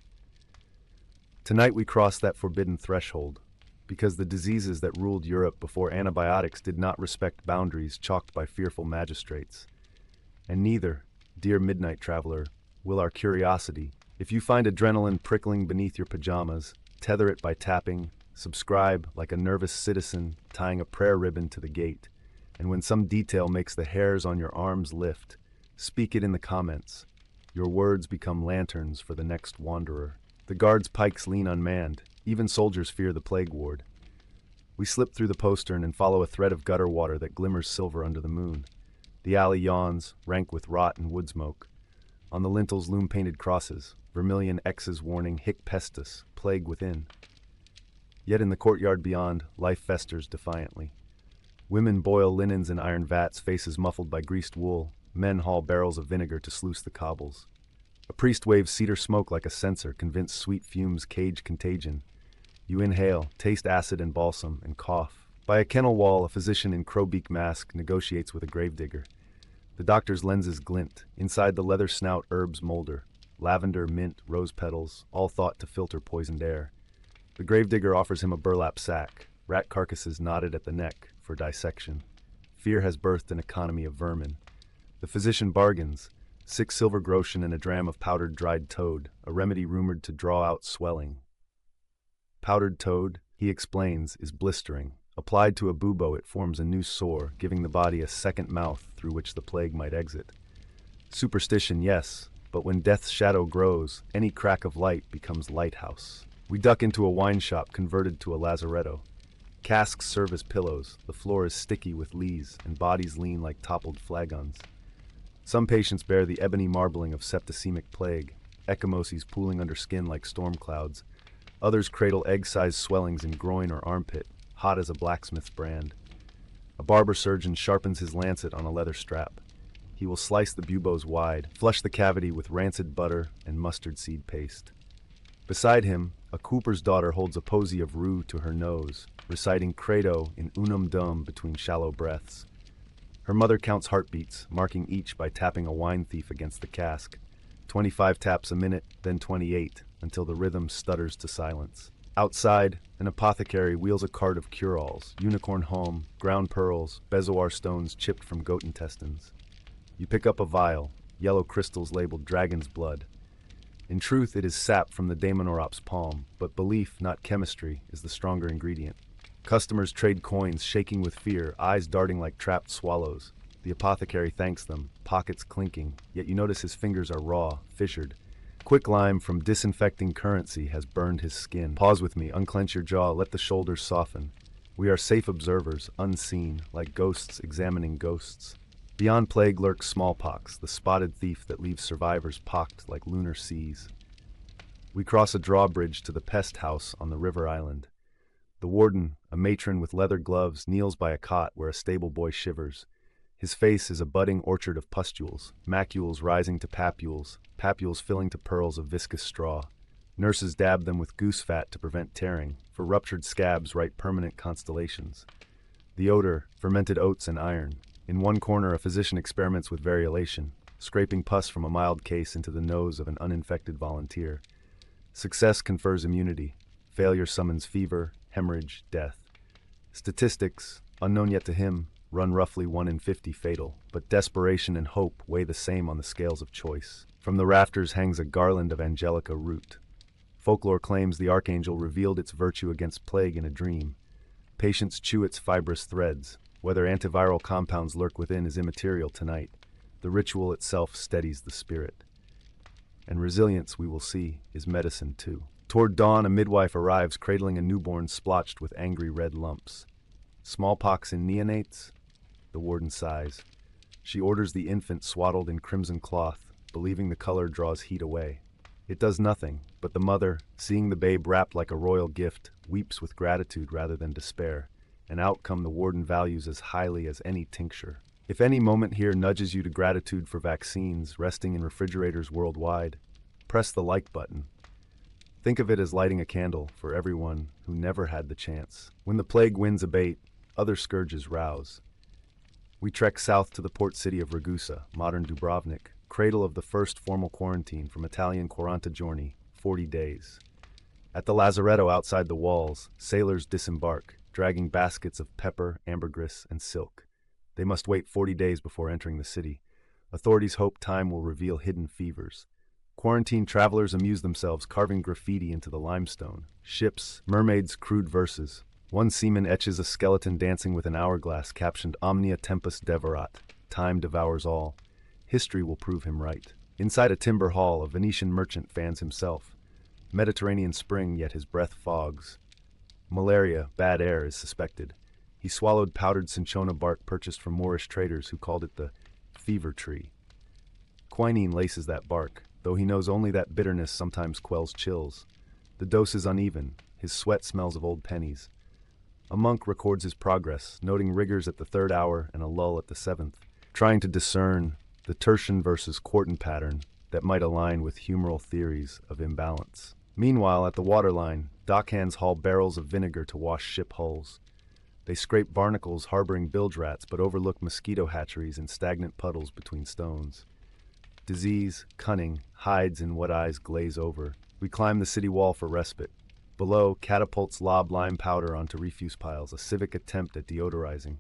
Tonight we cross that forbidden threshold, because the diseases that ruled Europe before antibiotics did not respect boundaries chalked by fearful magistrates. And neither, dear midnight traveler, will our curiosity. If you find adrenaline prickling beneath your pajamas, tether it by tapping, subscribe like a nervous citizen tying a prayer ribbon to the gate. And when some detail makes the hairs on your arms lift, speak it in the comments. Your words become lanterns for the next wanderer. The guards' pikes lean unmanned. Even soldiers fear the plague ward. We slip through the postern and follow a thread of gutter water that glimmers silver under the moon. The alley yawns, rank with rot and wood smoke. On the lintels loom painted crosses, vermilion X's warning hic pestis, plague within. Yet in the courtyard beyond, life festers defiantly. Women boil linens in iron vats, faces muffled by greased wool. Men haul barrels of vinegar to sluice the cobbles. A priest waves cedar smoke like a censer, convinced sweet fumes cage contagion. You inhale, taste acid and balsam, and cough. By a kennel wall, a physician in crowbeak mask negotiates with a gravedigger. The doctor's lenses glint. Inside the leather snout, herbs molder. Lavender, mint, rose petals, all thought to filter poisoned air. The gravedigger offers him a burlap sack. Rat carcasses knotted at the neck for dissection. Fear has birthed an economy of vermin. The physician bargains. 6 silver groschen and a dram of powdered dried toad, a remedy rumored to draw out swelling. Powdered toad, he explains, is blistering. Applied to a bubo, it forms a new sore, giving the body a second mouth through which the plague might exit. Superstition, yes, but when death's shadow grows, any crack of light becomes lighthouse. We duck into a wine shop converted to a lazaretto. Casks serve as pillows, the floor is sticky with lees, and bodies lean like toppled flagons. Some patients bear the ebony marbling of septicemic plague, ecchymoses pooling under skin like storm clouds. Others cradle egg-sized swellings in groin or armpit, hot as a blacksmith's brand. A barber surgeon sharpens his lancet on a leather strap. He will slice the buboes wide, flush the cavity with rancid butter and mustard seed paste. Beside him, a cooper's daughter holds a posy of rue to her nose, reciting credo in unum dum between shallow breaths. Her mother counts heartbeats, marking each by tapping a wine thief against the cask. 25 taps a minute, then 28, until the rhythm stutters to silence. Outside, an apothecary wheels a cart of cure-alls, unicorn home, ground pearls, bezoar stones chipped from goat intestines. You pick up a vial, yellow crystals labeled dragon's blood. In truth, it is sap from the daemonorop's palm, but belief, not chemistry, is the stronger ingredient. Customers trade coins, shaking with fear, eyes darting like trapped swallows. The apothecary thanks them, pockets clinking, yet you notice his fingers are raw, fissured. Quicklime from disinfecting currency has burned his skin. Pause with me, unclench your jaw, let the shoulders soften. We are safe observers, unseen, like ghosts examining ghosts. Beyond plague lurks smallpox, the spotted thief that leaves survivors pocked like lunar seas. We cross a drawbridge to the pest house on the river island. The warden, a matron with leather gloves, kneels by a cot where a stable boy shivers. His face is a budding orchard of pustules, macules rising to papules, papules filling to pearls of viscous straw. Nurses dab them with goose fat to prevent tearing, for ruptured scabs write permanent constellations. The odor, fermented oats and iron. In one corner, a physician experiments with variolation, scraping pus from a mild case into the nose of an uninfected volunteer. Success confers immunity. Failure summons fever, hemorrhage, death. Statistics, unknown yet to him, run roughly 1 in 50 fatal, but desperation and hope weigh the same on the scales of choice. From the rafters hangs a garland of angelica root. Folklore claims the archangel revealed its virtue against plague in a dream. Patients chew its fibrous threads. Whether antiviral compounds lurk within is immaterial tonight. The ritual itself steadies the spirit. And resilience, we will see, is medicine too. Toward dawn, a midwife arrives cradling a newborn splotched with angry red lumps. Smallpox in neonates? The warden sighs. She orders the infant swaddled in crimson cloth, believing the color draws heat away. It does nothing, but the mother, seeing the babe wrapped like a royal gift, weeps with gratitude rather than despair, an outcome the warden values as highly as any tincture. If any moment here nudges you to gratitude for vaccines resting in refrigerators worldwide, press the like button. Think of it as lighting a candle for everyone who never had the chance. When the plague winds abate, other scourges rouse. We trek south to the port city of Ragusa, modern Dubrovnik, cradle of the first formal quarantine from Italian 40 giorni, 40 days. At the lazaretto outside the walls, sailors disembark, dragging baskets of pepper, ambergris, and silk. They must wait 40 days before entering the city. Authorities hope time will reveal hidden fevers. Quarantined travelers amuse themselves carving graffiti into the limestone. Ships, mermaids, crude verses. One seaman etches a skeleton dancing with an hourglass captioned Omnia Tempus Devorat, time devours all. History will prove him right. Inside a timber hall, a Venetian merchant fans himself. Mediterranean spring, yet his breath fogs. Malaria, bad air, is suspected. He swallowed powdered cinchona bark purchased from Moorish traders who called it the fever tree. Quinine laces that bark, though he knows only that bitterness sometimes quells chills. The dose is uneven. His sweat smells of old pennies. A monk records his progress, noting rigors at the 3rd hour and a lull at the 7th, trying to discern the tertian versus quartan pattern that might align with humoral theories of imbalance. Meanwhile, at the waterline, dockhands haul barrels of vinegar to wash ship hulls. They scrape barnacles harboring bilge rats but overlook mosquito hatcheries and stagnant puddles between stones. Disease, cunning, hides in what eyes glaze over. We climb the city wall for respite. Below, catapults lob lime powder onto refuse piles, a civic attempt at deodorizing.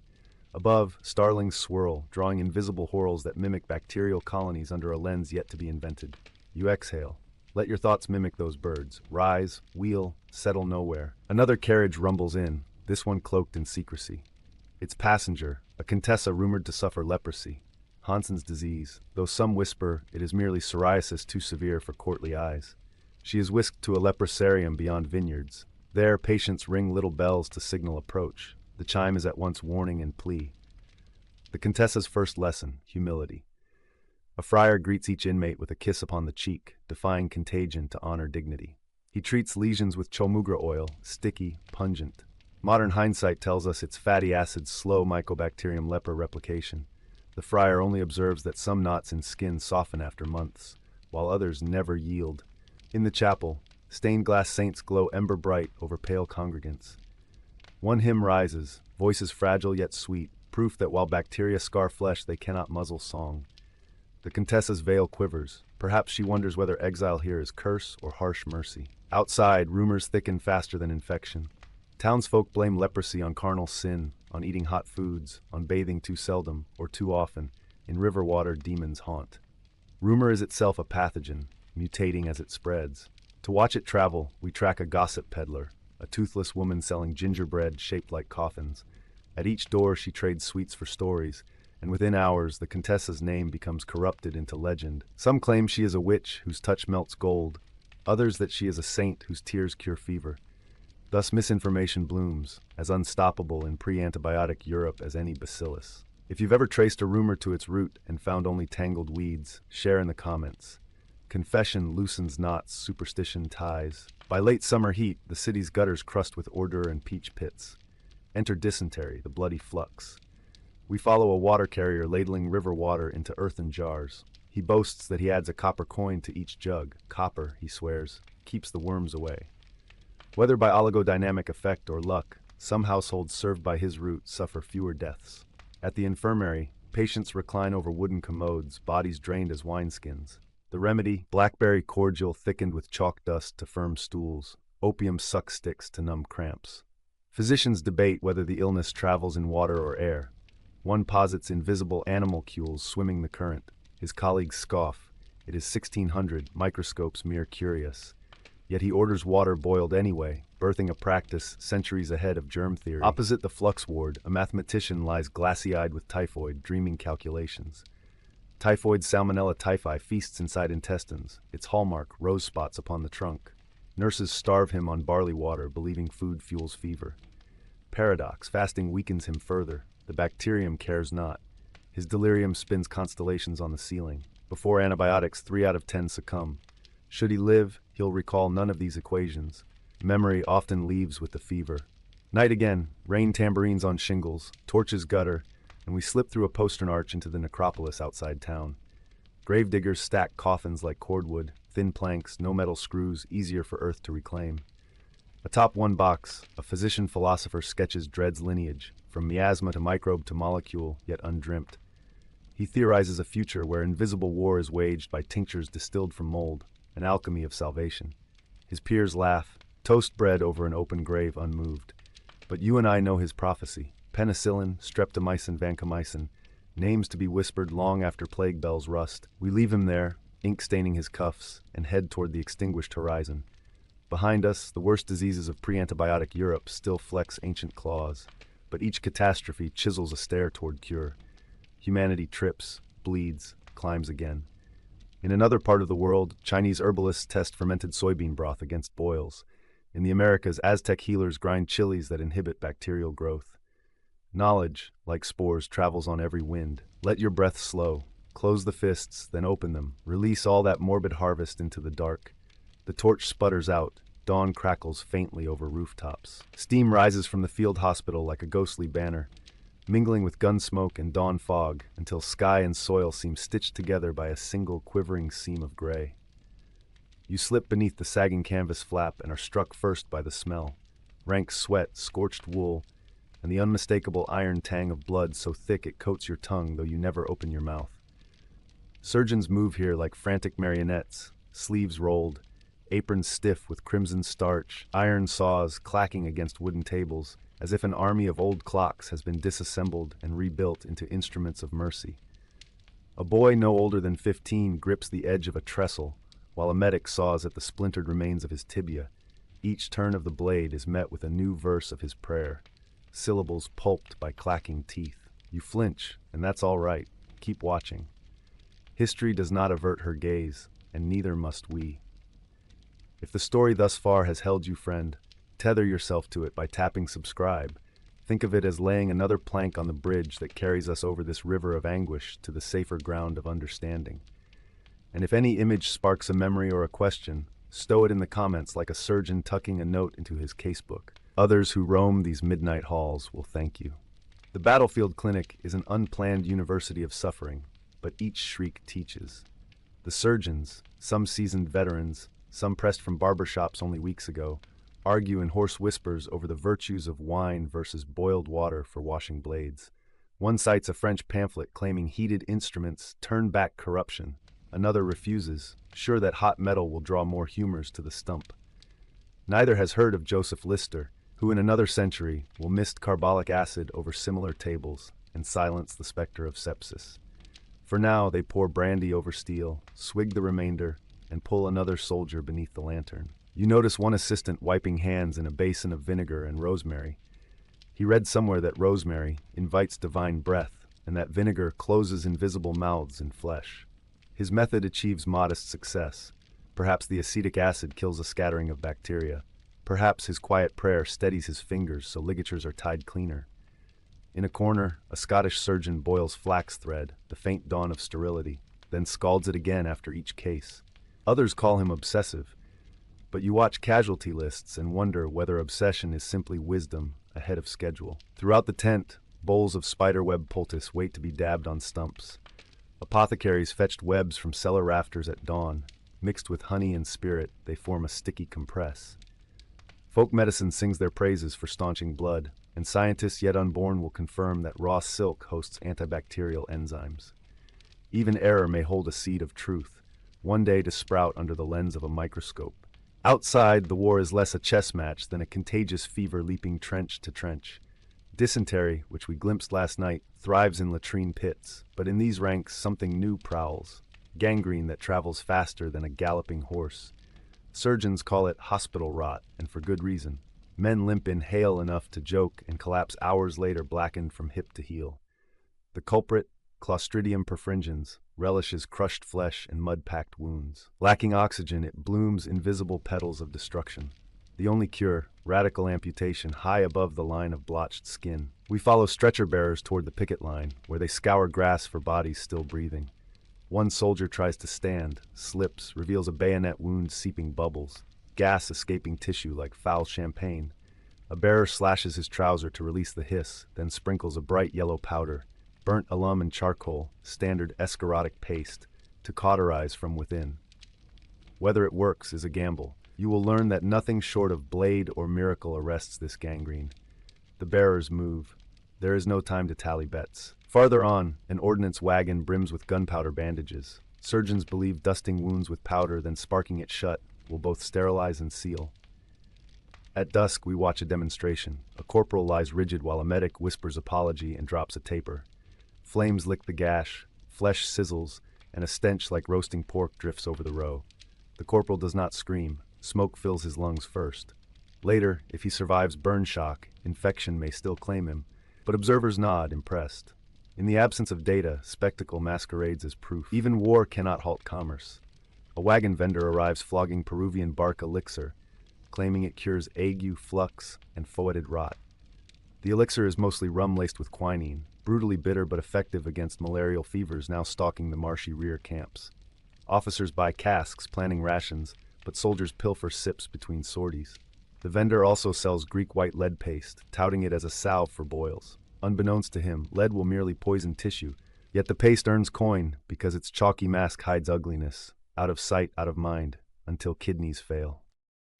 Above, starlings swirl, drawing invisible whorls that mimic bacterial colonies under a lens yet to be invented. You exhale. Let your thoughts mimic those birds. Rise, wheel, settle nowhere. Another carriage rumbles in, this one cloaked in secrecy. Its passenger, a Contessa rumored to suffer leprosy, Hansen's disease, though some whisper it is merely psoriasis too severe for courtly eyes. She is whisked to a leprosarium beyond vineyards. There, patients ring little bells to signal approach. The chime is at once warning and plea. The Contessa's first lesson, humility. A friar greets each inmate with a kiss upon the cheek, defying contagion to honor dignity. He treats lesions with chomugra oil, sticky, pungent. Modern hindsight tells us its fatty acids slow Mycobacterium leprae replication. The friar only observes that some knots in skin soften after months, while others never yield. In the chapel, stained glass saints glow ember bright over pale congregants. One hymn rises, voices fragile yet sweet, proof that while bacteria scar flesh, they cannot muzzle song. The Contessa's veil quivers. Perhaps she wonders whether exile here is curse or harsh mercy. Outside, rumors thicken faster than infection. Townsfolk blame leprosy on carnal sin, on eating hot foods, on bathing too seldom or too often. In river water, demons haunt. Rumor is itself a pathogen, mutating as it spreads. To watch it travel, we track a gossip peddler, a toothless woman selling gingerbread shaped like coffins. At each door, she trades sweets for stories, and within hours, the Contessa's name becomes corrupted into legend. Some claim she is a witch whose touch melts gold, others that she is a saint whose tears cure fever. Thus misinformation blooms, as unstoppable in pre-antibiotic Europe as any bacillus. If you've ever traced a rumor to its root and found only tangled weeds, share in the comments. Confession loosens knots, superstition ties. By late summer heat, the city's gutters crust with ordure and peach pits. Enter dysentery, the bloody flux. We follow a water carrier ladling river water into earthen jars. He boasts that he adds a copper coin to each jug. Copper, he swears, keeps the worms away. Whether by oligodynamic effect or luck, some households served by his route suffer fewer deaths. At the infirmary, patients recline over wooden commodes, bodies drained as wineskins. The remedy, blackberry cordial thickened with chalk dust to firm stools, opium suck sticks to numb cramps. Physicians debate whether the illness travels in water or air. One posits invisible animalcules swimming the current. His colleagues scoff. It is 1600, microscopes mere curious. Yet he orders water boiled anyway, birthing a practice centuries ahead of germ theory. Opposite the flux ward, a mathematician lies glassy-eyed with typhoid, dreaming calculations. Typhoid Salmonella typhi feasts inside intestines, its hallmark, rose spots upon the trunk. Nurses starve him on barley water, believing food fuels fever. Paradox, fasting weakens him further. The bacterium cares not. His delirium spins constellations on the ceiling. Before antibiotics, 3 out of 10 succumb. Should he live, he'll recall none of these equations. Memory often leaves with the fever. Night again, rain tambourines on shingles, torches gutter, and we slip through a postern arch into the necropolis outside town. Gravediggers stack coffins like cordwood, thin planks, no metal screws, easier for earth to reclaim. Atop one box, a physician-philosopher sketches Dread's lineage, from miasma to microbe to molecule, yet undreamt. He theorizes a future where invisible war is waged by tinctures distilled from mold, an alchemy of salvation. His peers laugh, toast bread over an open grave unmoved. But you and I know his prophecy. Penicillin, streptomycin, vancomycin, names to be whispered long after plague bells rust. We leave him there, ink staining his cuffs, and head toward the extinguished horizon. Behind us, the worst diseases of pre-antibiotic Europe still flex ancient claws, but each catastrophe chisels a stair toward cure. Humanity trips, bleeds, climbs again. In another part of the world, Chinese herbalists test fermented soybean broth against boils. In the Americas, Aztec healers grind chilies that inhibit bacterial growth. Knowledge, like spores, travels on every wind. Let your breath slow. Close the fists, then open them. Release all that morbid harvest into the dark. The torch sputters out. Dawn crackles faintly over rooftops. Steam rises from the field hospital like a ghostly banner, mingling with gun smoke and dawn fog until sky and soil seem stitched together by a single quivering seam of gray. You slip beneath the sagging canvas flap and are struck first by the smell. Rank sweat, scorched wool, and the unmistakable iron tang of blood so thick it coats your tongue though you never open your mouth. Surgeons move here like frantic marionettes, sleeves rolled, aprons stiff with crimson starch, iron saws clacking against wooden tables, as if an army of old clocks has been disassembled and rebuilt into instruments of mercy. A boy no older than 15 grips the edge of a trestle, while a medic saws at the splintered remains of his tibia. Each turn of the blade is met with a new verse of his prayer, syllables pulped by clacking teeth. You flinch, and that's all right. Keep watching. History does not avert her gaze, and neither must we. If the story thus far has held you, friend, tether yourself to it by tapping subscribe. Think of it as laying another plank on the bridge that carries us over this river of anguish to the safer ground of understanding. And if any image sparks a memory or a question, stow it in the comments like a surgeon tucking a note into his casebook. Others who roam these midnight halls will thank you. The Battlefield Clinic is an unplanned university of suffering, but each shriek teaches. The surgeons, some seasoned veterans, some pressed from barbershops only weeks ago, argue in hoarse whispers over the virtues of wine versus boiled water for washing blades. One cites a French pamphlet claiming heated instruments turn back corruption. Another refuses, sure that hot metal will draw more humors to the stump. Neither has heard of Joseph Lister, who in another century will mist carbolic acid over similar tables and silence the specter of sepsis. For now, they pour brandy over steel, swig the remainder, and pull another soldier beneath the lantern. You notice one assistant wiping hands in a basin of vinegar and rosemary. He read somewhere that rosemary invites divine breath, and that vinegar closes invisible mouths in flesh. His method achieves modest success. Perhaps the acetic acid kills a scattering of bacteria. Perhaps his quiet prayer steadies his fingers so ligatures are tied cleaner. In a corner, a Scottish surgeon boils flax thread, the faint dawn of sterility, then scalds it again after each case. Others call him obsessive, but you watch casualty lists and wonder whether obsession is simply wisdom ahead of schedule. Throughout the tent, bowls of spiderweb poultice wait to be dabbed on stumps. Apothecaries fetched webs from cellar rafters at dawn. Mixed with honey and spirit, they form a sticky compress. Folk medicine sings their praises for staunching blood, and scientists yet unborn will confirm that raw silk hosts antibacterial enzymes. Even error may hold a seed of truth, one day to sprout under the lens of a microscope. Outside, the war is less a chess match than a contagious fever leaping trench to trench. Dysentery, which we glimpsed last night, thrives in latrine pits, but in these ranks something new prowls. Gangrene that travels faster than a galloping horse. Surgeons call it hospital rot, and for good reason. Men limp in hale enough to joke and collapse hours later blackened from hip to heel. The culprit, Clostridium perfringens, relishes crushed flesh and mud-packed wounds. Lacking oxygen, it blooms invisible petals of destruction. The only cure, radical amputation high above the line of blotched skin. We follow stretcher bearers toward the picket line, where they scour grass for bodies still breathing. One soldier tries to stand, slips, reveals a bayonet wound seeping bubbles, gas escaping tissue like foul champagne. A bearer slashes his trouser to release the hiss, then sprinkles a bright yellow powder, burnt alum and charcoal, standard escharotic paste, to cauterize from within. Whether it works is a gamble. You will learn that nothing short of blade or miracle arrests this gangrene. The bearers move. There is no time to tally bets. Farther on, an ordnance wagon brims with gunpowder bandages. Surgeons believe dusting wounds with powder, then sparking it shut, will both sterilize and seal. At dusk, we watch a demonstration. A corporal lies rigid while a medic whispers apology and drops a taper. Flames lick the gash, flesh sizzles, and a stench like roasting pork drifts over the row. The corporal does not scream. Smoke fills his lungs first. Later, if he survives burn shock, infection may still claim him, but observers nod, impressed. In the absence of data, spectacle masquerades as proof. Even war cannot halt commerce. A wagon vendor arrives flogging Peruvian bark elixir, claiming it cures ague, flux, and foetid rot. The elixir is mostly rum laced with quinine, brutally bitter but effective against malarial fevers now stalking the marshy rear camps. Officers buy casks, planning rations, but soldiers pilfer sips between sorties. The vendor also sells Greek white lead paste, touting it as a salve for boils. Unbeknownst to him, lead will merely poison tissue, yet the paste earns coin because its chalky mask hides ugliness, out of sight, out of mind, until kidneys fail.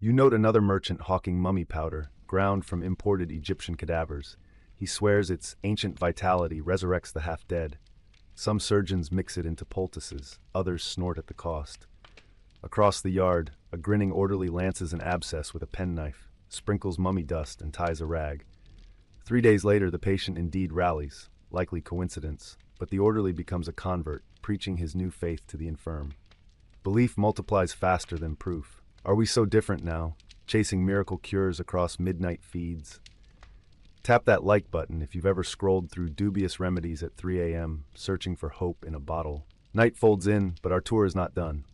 You note another merchant hawking mummy powder, ground from imported Egyptian cadavers. He swears its ancient vitality resurrects the half-dead. Some surgeons mix it into poultices, others snort at the cost. Across the yard, a grinning orderly lances an abscess with a penknife, sprinkles mummy dust, and ties a rag. 3 days later, the patient indeed rallies, likely coincidence, but the orderly becomes a convert, preaching his new faith to the infirm. Belief multiplies faster than proof. Are we so different now, chasing miracle cures across midnight feeds? Tap that like button if you've ever scrolled through dubious remedies at 3 a.m., searching for hope in a bottle. Night folds in, but our tour is not done.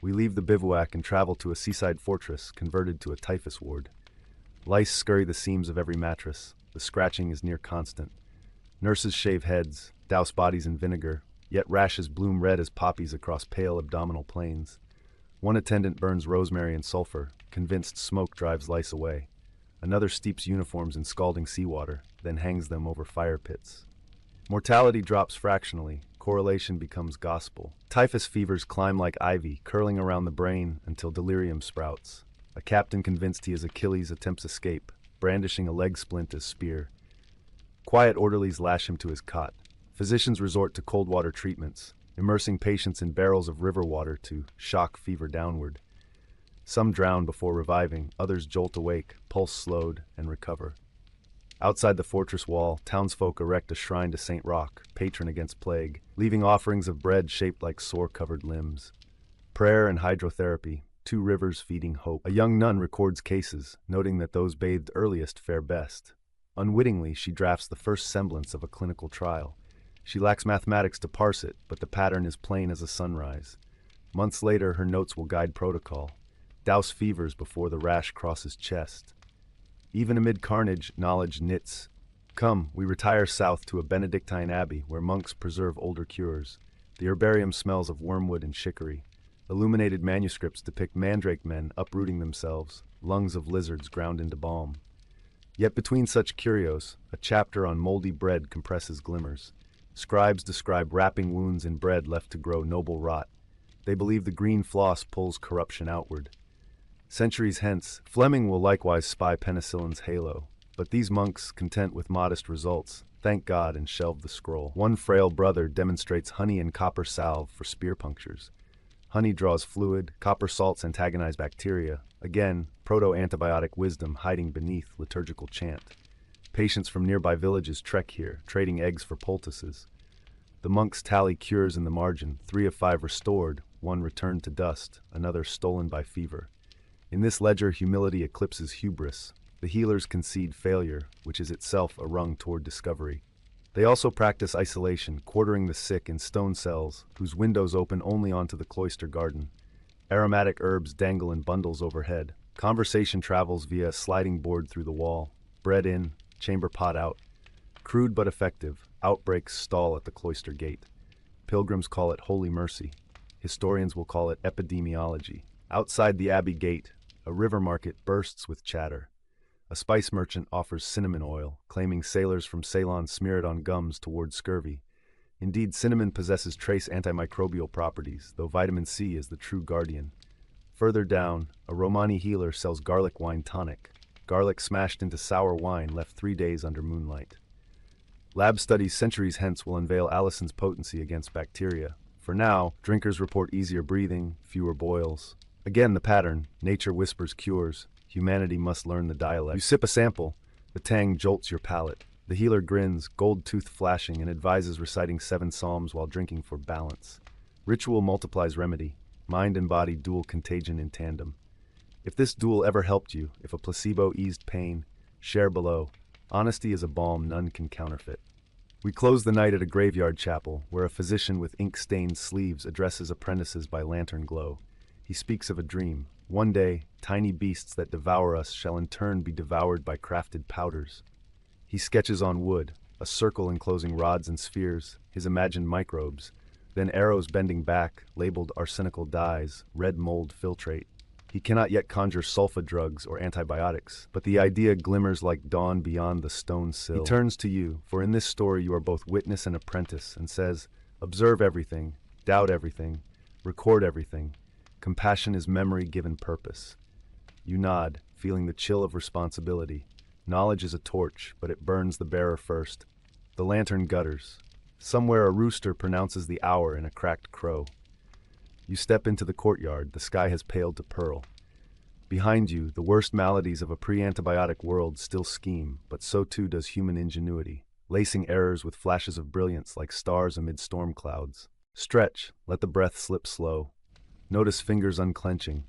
We leave the bivouac and travel to a seaside fortress converted to a typhus ward. Lice scurry the seams of every mattress. The scratching is near constant. Nurses shave heads, douse bodies in vinegar, yet rashes bloom red as poppies across pale abdominal plains. One attendant burns rosemary and sulfur, convinced smoke drives lice away. Another steeps uniforms in scalding seawater, then hangs them over fire pits. Mortality drops fractionally. Correlation becomes gospel. Typhus fevers climb like ivy, curling around the brain until delirium sprouts. A captain convinced he is Achilles attempts escape, brandishing a leg splint as spear. Quiet orderlies lash him to his cot. Physicians resort to cold water treatments, immersing patients in barrels of river water to shock fever downward. Some drown before reviving, others jolt awake, pulse slowed, and recover. Outside the fortress wall, townsfolk erect a shrine to Saint Roch, patron against plague, leaving offerings of bread shaped like sore-covered limbs. Prayer and hydrotherapy, 2 rivers feeding hope. A young nun records cases, noting that those bathed earliest fare best. Unwittingly, she drafts the first semblance of a clinical trial. She lacks mathematics to parse it, but the pattern is plain as a sunrise. Months later, her notes will guide protocol. Douse fevers before the rash crosses chest. Even amid carnage, knowledge knits. Come, we retire south to a Benedictine abbey where monks preserve older cures. The herbarium smells of wormwood and chicory. Illuminated manuscripts depict mandrake men uprooting themselves, lungs of lizards ground into balm. Yet between such curios, a chapter on moldy bread compresses glimmers. Scribes describe wrapping wounds in bread left to grow noble rot. They believe the green floss pulls corruption outward. Centuries hence, Fleming will likewise spy penicillin's halo, but these monks, content with modest results, thank God and shelve the scroll. One frail brother demonstrates honey and copper salve for spear punctures. Honey draws fluid, copper salts antagonize bacteria. Again, proto-antibiotic wisdom hiding beneath liturgical chant. Patients from nearby villages trek here, trading eggs for poultices. The monks tally cures in the margin, 3 of 5 restored, 1 returned to dust, another stolen by fever. In this ledger, humility eclipses hubris. The healers concede failure, which is itself a rung toward discovery. They also practice isolation, quartering the sick in stone cells, whose windows open only onto the cloister garden. Aromatic herbs dangle in bundles overhead. Conversation travels via a sliding board through the wall. Bread in, chamber pot out. Crude but effective, outbreaks stall at the cloister gate. Pilgrims call it holy mercy. Historians will call it epidemiology. Outside the Abbey gate, a river market bursts with chatter. A spice merchant offers cinnamon oil, claiming sailors from Ceylon smear it on gums to ward scurvy. Indeed, cinnamon possesses trace antimicrobial properties, though vitamin C is the true guardian. Further down, a Romani healer sells garlic wine tonic. Garlic smashed into sour wine left 3 days under moonlight. Lab studies centuries hence will unveil Allison's potency against bacteria. For now, drinkers report easier breathing, fewer boils. Again, the pattern: nature whispers cures, humanity must learn the dialect. You sip a sample, the tang jolts your palate. The healer grins, gold tooth flashing, and advises reciting 7 psalms while drinking for balance. Ritual multiplies remedy, mind and body dual contagion in tandem. If this duel ever helped you, if a placebo eased pain, share below. Honesty is a balm none can counterfeit. We close the night at a graveyard chapel, where a physician with ink-stained sleeves addresses apprentices by lantern glow. He speaks of a dream. One day, tiny beasts that devour us shall in turn be devoured by crafted powders. He sketches on wood, a circle enclosing rods and spheres, his imagined microbes, then arrows bending back, labeled arsenical dyes, red mold filtrate. He cannot yet conjure sulfa drugs or antibiotics, but the idea glimmers like dawn beyond the stone sill. He turns to you, for in this story you are both witness and apprentice, and says, observe everything, doubt everything, record everything. Compassion is memory given purpose. You nod, feeling the chill of responsibility. Knowledge is a torch, but it burns the bearer first. The lantern gutters. Somewhere a rooster pronounces the hour in a cracked crow. You step into the courtyard, the sky has paled to pearl. Behind you, the worst maladies of a pre-antibiotic world still scheme, but so too does human ingenuity, lacing errors with flashes of brilliance like stars amid storm clouds. Stretch, let the breath slip slow. Notice fingers unclenching.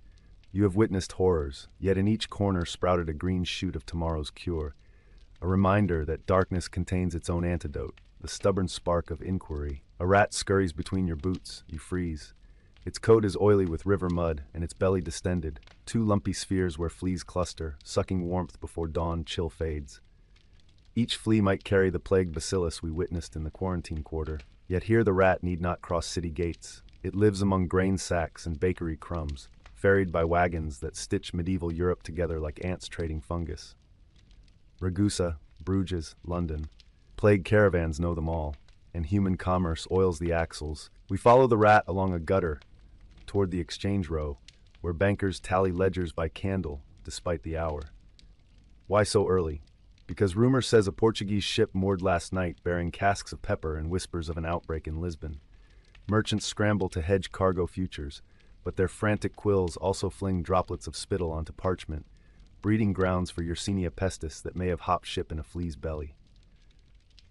You have witnessed horrors, yet in each corner sprouted a green shoot of tomorrow's cure. A reminder that darkness contains its own antidote, the stubborn spark of inquiry. A rat scurries between your boots, you freeze. Its coat is oily with river mud, and its belly distended, 2 lumpy spheres where fleas cluster, sucking warmth before dawn chill fades. Each flea might carry the plague bacillus we witnessed in the quarantine quarter, yet here the rat need not cross city gates. It lives among grain sacks and bakery crumbs, ferried by wagons that stitch medieval Europe together like ants trading fungus. Ragusa, Bruges, London. Plague caravans know them all, and human commerce oils the axles. We follow the rat along a gutter, toward the exchange row, where bankers tally ledgers by candle, despite the hour. Why so early? Because rumor says a Portuguese ship moored last night bearing casks of pepper and whispers of an outbreak in Lisbon. Merchants scramble to hedge cargo futures, but their frantic quills also fling droplets of spittle onto parchment, breeding grounds for Yersinia pestis that may have hopped ship in a flea's belly.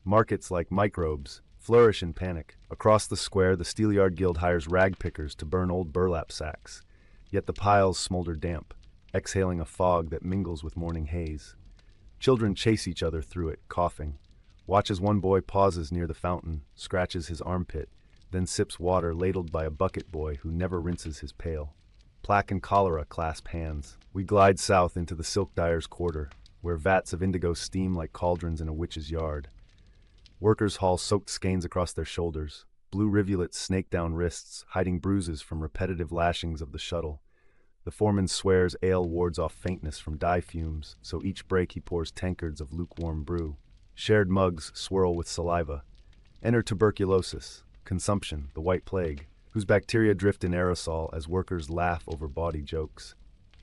Markets like microbes flourish in panic. Across the square, the Steelyard Guild hires rag pickers to burn old burlap sacks, yet the piles smolder damp, exhaling a fog that mingles with morning haze. Children chase each other through it, coughing. Watch as one boy pauses near the fountain, scratches his armpit, then sips water ladled by a bucket boy who never rinses his pail. Plaque and cholera clasp hands. We glide south into the silk dyer's quarter, where vats of indigo steam like cauldrons in a witch's yard. Workers haul soaked skeins across their shoulders. Blue rivulets snake down wrists, hiding bruises from repetitive lashings of the shuttle. The foreman swears ale wards off faintness from dye fumes, so each break he pours tankards of lukewarm brew. Shared mugs swirl with saliva. Enter tuberculosis, consumption, the white plague, whose bacteria drift in aerosol as workers laugh over bawdy jokes.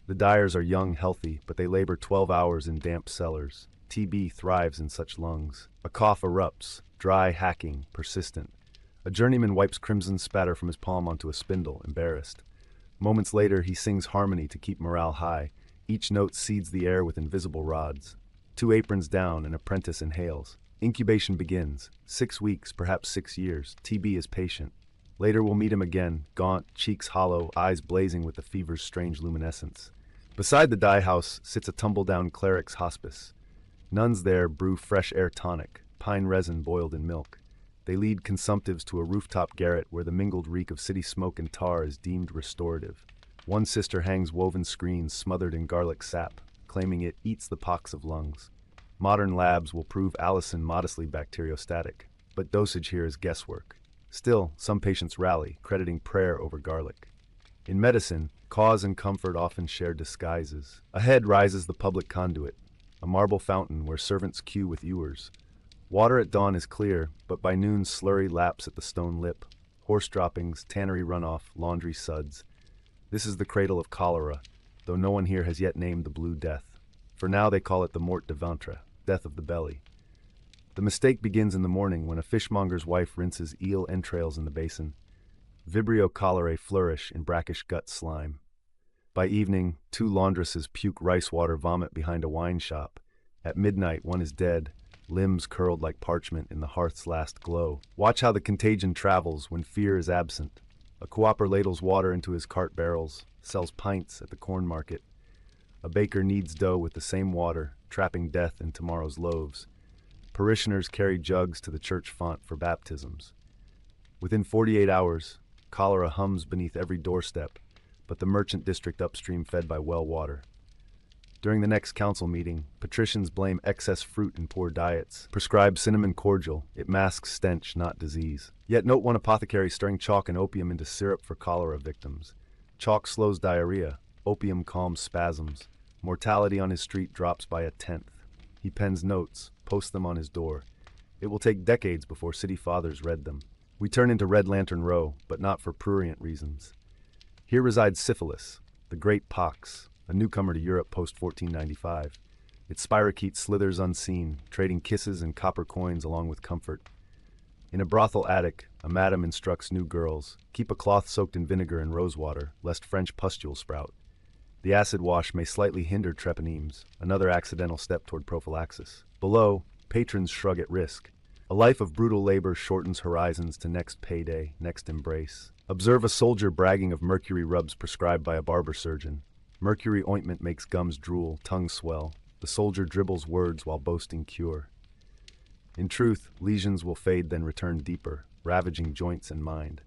The dyers are young, healthy, but they labor 12 hours in damp cellars. TB thrives in such lungs. A cough erupts, dry, hacking, persistent. A journeyman wipes crimson spatter from his palm onto a spindle, embarrassed. Moments later, he sings harmony to keep morale high. Each note seeds the air with invisible rods. 2 aprons down, an apprentice inhales. Incubation begins. 6 weeks, perhaps 6 years. TB is patient. Later we'll meet him again, gaunt, cheeks hollow, eyes blazing with the fever's strange luminescence. Beside the dye house sits a tumble-down cleric's hospice. Nuns there brew fresh air tonic, pine resin boiled in milk. They lead consumptives to a rooftop garret where the mingled reek of city smoke and tar is deemed restorative. One sister hangs woven screens smothered in garlic sap, claiming it eats the pox of lungs. Modern labs will prove allicin modestly bacteriostatic, but dosage here is guesswork. Still, some patients rally, crediting prayer over garlic. In medicine, cause and comfort often share disguises. Ahead rises the public conduit, a marble fountain where servants queue with ewers. Water at dawn is clear, but by noon slurry laps at the stone lip. Horse droppings, tannery runoff, laundry suds. This is the cradle of cholera, though no one here has yet named the Blue Death. For now they call it the mort de ventre, death of the belly. The mistake begins in the morning when a fishmonger's wife rinses eel entrails in the basin. Vibrio cholerae flourish in brackish gut slime. By evening, 2 laundresses puke rice water vomit behind a wine shop. At midnight, one is dead, limbs curled like parchment in the hearth's last glow. Watch how the contagion travels when fear is absent. A coopper ladles water into his cart barrels, sells pints at the corn market. A baker kneads dough with the same water, trapping death in tomorrow's loaves. Parishioners carry jugs to the church font for baptisms. Within 48 hours, cholera hums beneath every doorstep, but the merchant district upstream fed by well water. During the next council meeting, patricians blame excess fruit in poor diets, prescribe cinnamon cordial. It masks stench, not disease. Yet note one apothecary stirring chalk and opium into syrup for cholera victims. Chalk slows diarrhea, opium calms spasms. Mortality on his street drops by 1/10. He pens notes, posts them on his door. It will take decades before city fathers read them. We turn into Red Lantern Row, but not for prurient reasons. Here resides syphilis, the great pox, a newcomer to Europe post-1495. Its spirochete slithers unseen, trading kisses and copper coins along with comfort. In a brothel attic, a madam instructs new girls, keep a cloth soaked in vinegar and rosewater, lest French pustules sprout. The acid wash may slightly hinder treponemes, another accidental step toward prophylaxis. Below, patrons shrug at risk. A life of brutal labor shortens horizons to next payday, next embrace. Observe a soldier bragging of mercury rubs prescribed by a barber surgeon. Mercury ointment makes gums drool, tongue swell. The soldier dribbles words while boasting cure. In truth, lesions will fade then return deeper, ravaging joints and mind.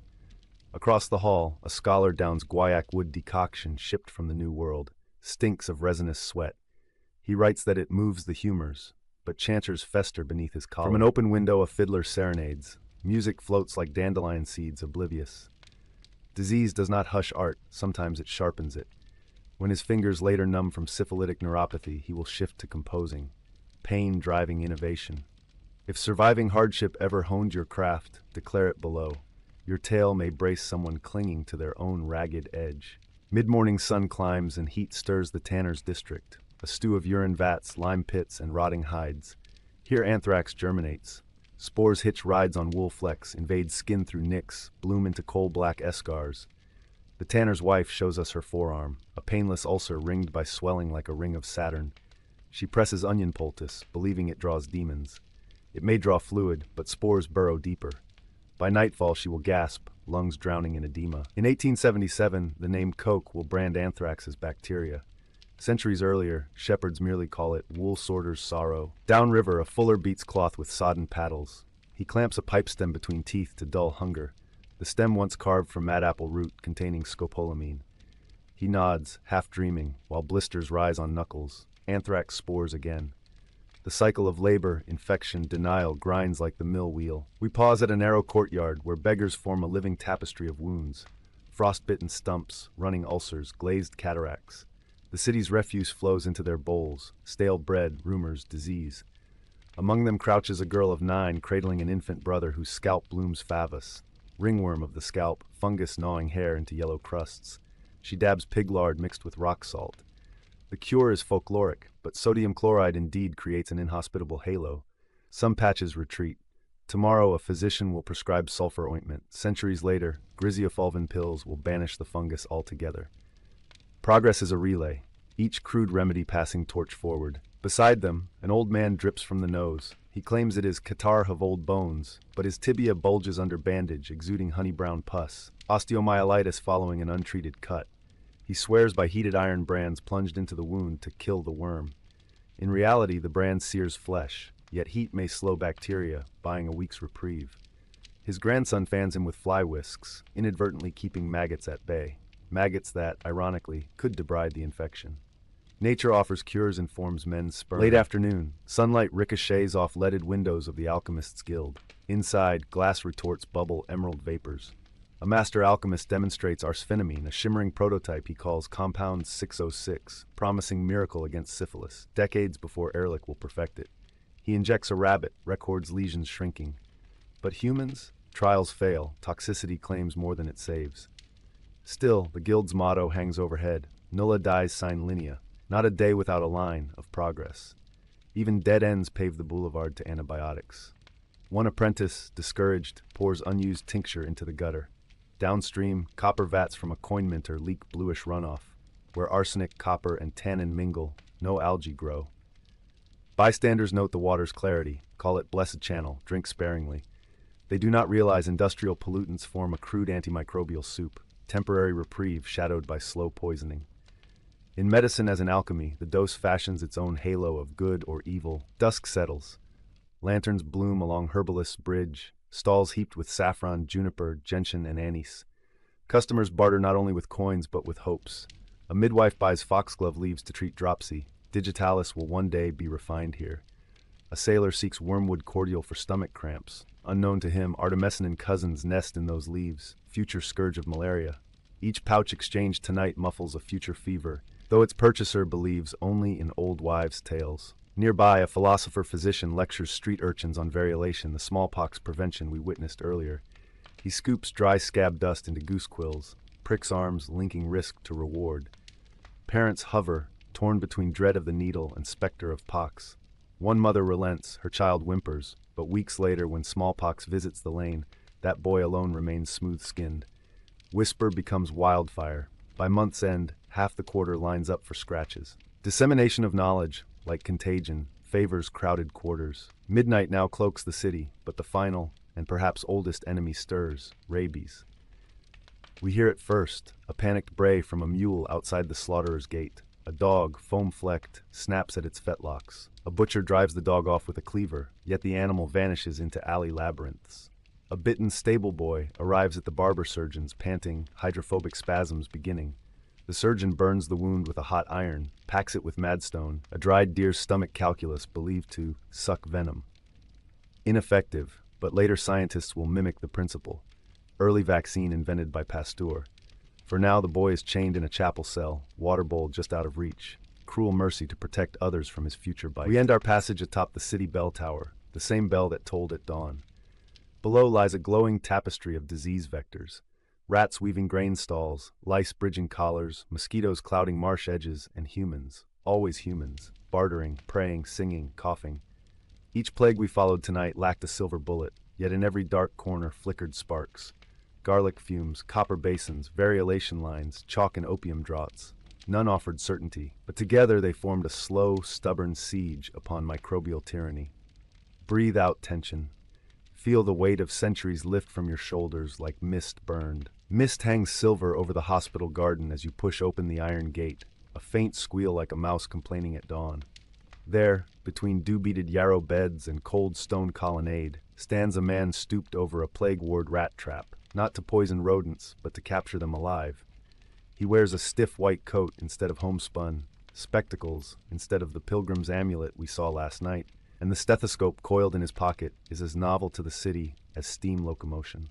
Across the hall, a scholar downs guaiac wood decoction shipped from the New World, stinks of resinous sweat. He writes that it moves the humors, but chanters fester beneath his collar. From an open window a fiddler serenades. Music floats like dandelion seeds, oblivious. Disease does not hush art, sometimes it sharpens it. When his fingers later numb from syphilitic neuropathy, he will shift to composing, pain driving innovation. If surviving hardship ever honed your craft, declare it below. Your tale may brace someone clinging to their own ragged edge. Mid-morning sun climbs and heat stirs the tanner's district, a stew of urine vats, lime pits, and rotting hides. Here anthrax germinates. Spores hitch rides on wool flecks, invade skin through nicks, bloom into coal-black escars. The tanner's wife shows us her forearm, a painless ulcer ringed by swelling like a ring of Saturn. She presses onion poultice, believing it draws demons. It may draw fluid, but spores burrow deeper. By nightfall she will gasp, lungs drowning in edema. In 1877, the name Coke will brand anthrax as bacteria. Centuries earlier, shepherds merely call it wool sorter's sorrow. Downriver, a fuller beats cloth with sodden paddles. He clamps a pipe stem between teeth to dull hunger. The stem once carved from madapple root containing scopolamine. He nods, half dreaming, while blisters rise on knuckles. Anthrax spores again. The cycle of labor, infection, denial grinds like the mill wheel. We pause at a narrow courtyard where beggars form a living tapestry of wounds. Frostbitten stumps, running ulcers, glazed cataracts. The city's refuse flows into their bowls, stale bread, rumors, disease. Among them crouches a girl of 9 cradling an infant brother whose scalp blooms favus. Ringworm of the scalp, fungus gnawing hair into yellow crusts. She dabs pig lard mixed with rock salt. The cure is folkloric, but sodium chloride indeed creates an inhospitable halo. Some patches retreat. Tomorrow a physician will prescribe sulfur ointment. Centuries later, griseofulvin pills will banish the fungus altogether. Progress is a relay, each crude remedy passing torch forward. Beside them, an old man drips from the nose. He claims it is catarrh of old bones, but his tibia bulges under bandage, exuding honey-brown pus, osteomyelitis following an untreated cut. He swears by heated iron brands plunged into the wound to kill the worm. In reality, the brand sears flesh, yet heat may slow bacteria, buying a week's reprieve. His grandson fans him with fly whisks, inadvertently keeping maggots at bay. Maggots that, ironically, could debride the infection. Nature offers cures and forms men's sperm. Late afternoon, sunlight ricochets off leaded windows of the Alchemists' Guild. Inside, glass retorts bubble emerald vapors. A master alchemist demonstrates arsphenamine, a shimmering prototype he calls Compound 606, promising miracle against syphilis, decades before Ehrlich will perfect it. He injects a rabbit, records lesions shrinking. But humans? Trials fail, toxicity claims more than it saves. Still, the Guild's motto hangs overhead, nulla dies sine linea, not a day without a line of progress. Even dead ends pave the boulevard to antibiotics. One apprentice, discouraged, pours unused tincture into the gutter. Downstream, copper vats from a coin minter leak bluish runoff. Where arsenic, copper, and tannin mingle, no algae grow. Bystanders note the water's clarity, call it blessed channel, drink sparingly. They do not realize industrial pollutants form a crude antimicrobial soup, temporary reprieve shadowed by slow poisoning. In medicine as in alchemy, the dose fashions its own halo of good or evil. Dusk settles. Lanterns bloom along Herbalist's Bridge, stalls heaped with saffron, juniper, gentian, and anise. Customers barter not only with coins but with hopes. A midwife buys foxglove leaves to treat dropsy. Digitalis will one day be refined here. A sailor seeks wormwood cordial for stomach cramps. Unknown to him, artemisinin cousins nest in those leaves, future scourge of malaria. Each pouch exchanged tonight muffles a future fever, though its purchaser believes only in old wives' tales. Nearby, a philosopher-physician lectures street urchins on variolation, the smallpox prevention we witnessed earlier. He scoops dry scab dust into goose quills, pricks arms, linking risk to reward. Parents hover, torn between dread of the needle and specter of pox. One mother relents, her child whimpers, but weeks later, when smallpox visits the lane, that boy alone remains smooth-skinned. Whisper becomes wildfire. By month's end, half the quarter lines up for scratches. Dissemination of knowledge, like contagion, favors crowded quarters. Midnight now cloaks the city, but the final, and perhaps oldest enemy stirs, rabies. We hear it first, a panicked bray from a mule outside the slaughterer's gate. A dog, foam-flecked, snaps at its fetlocks. A butcher drives the dog off with a cleaver, yet the animal vanishes into alley labyrinths. A bitten stable boy arrives at the barber surgeon's, panting, hydrophobic spasms beginning. The surgeon burns the wound with a hot iron, packs it with madstone, a dried deer's stomach calculus believed to suck venom. Ineffective, but later scientists will mimic the principle. Early vaccine invented by Pasteur. For now, the boy is chained in a chapel cell, water bowl just out of reach. Cruel mercy to protect others from his future bite. We end our passage atop the city bell tower, the same bell that tolled at dawn. Below lies a glowing tapestry of disease vectors. Rats weaving grain stalls, lice bridging collars, mosquitoes clouding marsh edges, and humans, always humans, bartering, praying, singing, coughing. Each plague we followed tonight lacked a silver bullet, yet in every dark corner flickered sparks. Garlic fumes, copper basins, variolation lines, chalk and opium draughts. None offered certainty, but together they formed a slow, stubborn siege upon microbial tyranny. Breathe out tension. Feel the weight of centuries lift from your shoulders like mist burned. Mist hangs silver over the hospital garden as you push open the iron gate, a faint squeal like a mouse complaining at dawn. There, between dew-beaded yarrow beds and cold stone colonnade, stands a man stooped over a plague ward rat trap, not to poison rodents, but to capture them alive. He wears a stiff white coat instead of homespun, spectacles instead of the pilgrim's amulet we saw last night, and the stethoscope coiled in his pocket is as novel to the city as steam locomotion.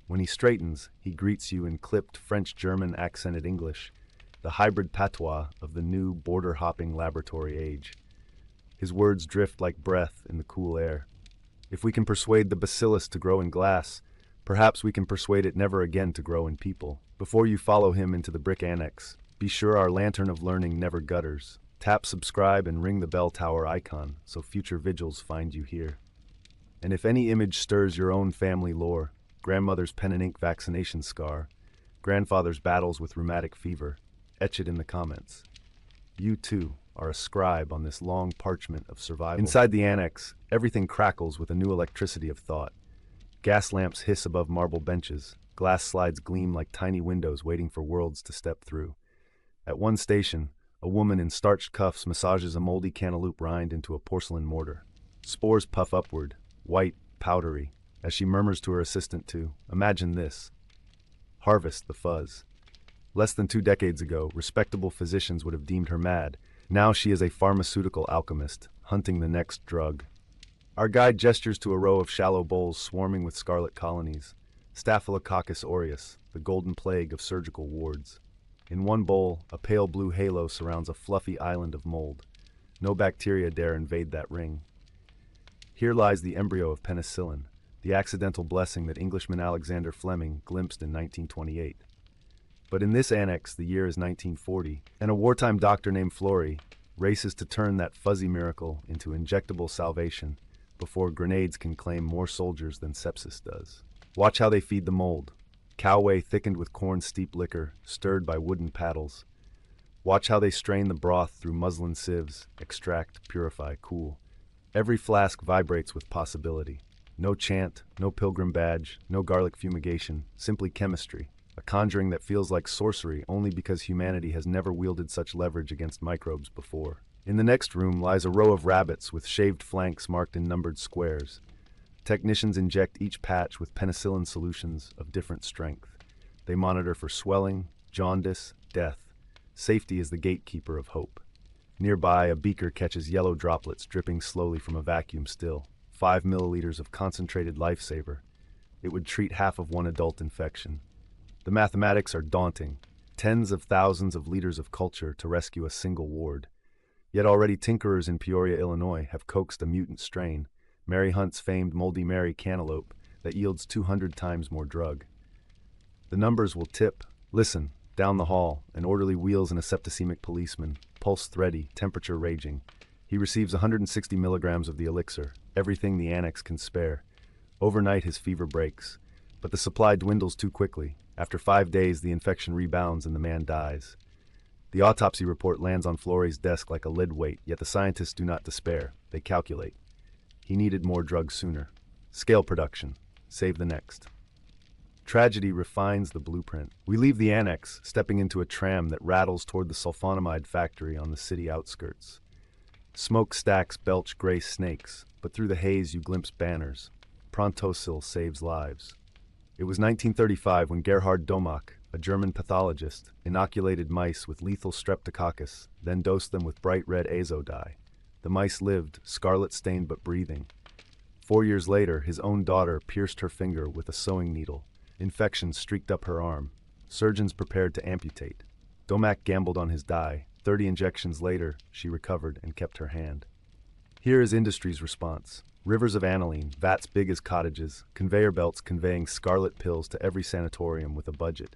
When he straightens, he greets you in clipped French-German accented English, the hybrid patois of the new border-hopping laboratory age. His words drift like breath in the cool air. If we can persuade the bacillus to grow in glass, perhaps we can persuade it never again to grow in people. Before you follow him into the brick annex, be sure our lantern of learning never gutters. Tap subscribe and ring the bell tower icon so future vigils find you here. And if any image stirs your own family lore, grandmother's pen and ink vaccination scar, grandfather's battles with rheumatic fever, etch it in the comments. You too are a scribe on this long parchment of survival. Inside the annex, everything crackles with a new electricity of thought. Gas lamps hiss above marble benches. Glass slides gleam like tiny windows waiting for worlds to step through. At one station, a woman in starched cuffs massages a moldy cantaloupe rind into a porcelain mortar. Spores puff upward, white, powdery, as she murmurs to her assistant to, "Imagine this. Harvest the fuzz." Less than 2 decades ago, respectable physicians would have deemed her mad. Now she is a pharmaceutical alchemist, hunting the next drug. Our guide gestures to a row of shallow bowls swarming with scarlet colonies. Staphylococcus aureus, the golden plague of surgical wards. In one bowl, a pale blue halo surrounds a fluffy island of mold. No bacteria dare invade that ring. Here lies the embryo of penicillin, the accidental blessing that Englishman Alexander Fleming glimpsed in 1928. But in this annex, the year is 1940, and a wartime doctor named Florey races to turn that fuzzy miracle into injectable salvation before grenades can claim more soldiers than sepsis does. Watch how they feed the mold. Cow whey thickened with corn-steeped liquor, stirred by wooden paddles. Watch how they strain the broth through muslin sieves, extract, purify, cool. Every flask vibrates with possibility. No chant, no pilgrim badge, no garlic fumigation, simply chemistry. A conjuring that feels like sorcery only because humanity has never wielded such leverage against microbes before. In the next room lies a row of rabbits with shaved flanks marked in numbered squares. Technicians inject each patch with penicillin solutions of different strength. They monitor for swelling, jaundice, death. Safety is the gatekeeper of hope. Nearby, a beaker catches yellow droplets dripping slowly from a vacuum still. 5 milliliters of concentrated lifesaver. It would treat half of one adult infection. The mathematics are daunting. Tens of thousands of liters of culture to rescue a single ward. Yet already tinkerers in Peoria, Illinois have coaxed a mutant strain, Mary Hunt's famed Moldy Mary cantaloupe, that yields 200 times more drug. The numbers will tip. Listen, down the hall, an orderly wheels an asepticemic policeman, pulse thready, temperature raging. He receives 160 milligrams of the elixir, everything the annex can spare. Overnight his fever breaks, but the supply dwindles too quickly. After 5 days, the infection rebounds and the man dies. The autopsy report lands on Florey's desk like a lead weight, yet the scientists do not despair. They calculate. He needed more drugs sooner. Scale production. Save the next. Tragedy refines the blueprint. We leave the annex, stepping into a tram that rattles toward the sulfonamide factory on the city outskirts. Smoke stacks belch gray snakes, but through the haze you glimpse banners. Prontosil saves lives. It was 1935 when Gerhard Domach, a German pathologist, inoculated mice with lethal streptococcus, then dosed them with bright red azo dye. The mice lived, scarlet-stained but breathing. 4 years later, his own daughter pierced her finger with a sewing needle. Infection streaked up her arm. Surgeons prepared to amputate. Domach gambled on his dye. 30 injections later, she recovered and kept her hand. Here is industry's response. Rivers of aniline, vats big as cottages, conveyor belts conveying scarlet pills to every sanatorium with a budget.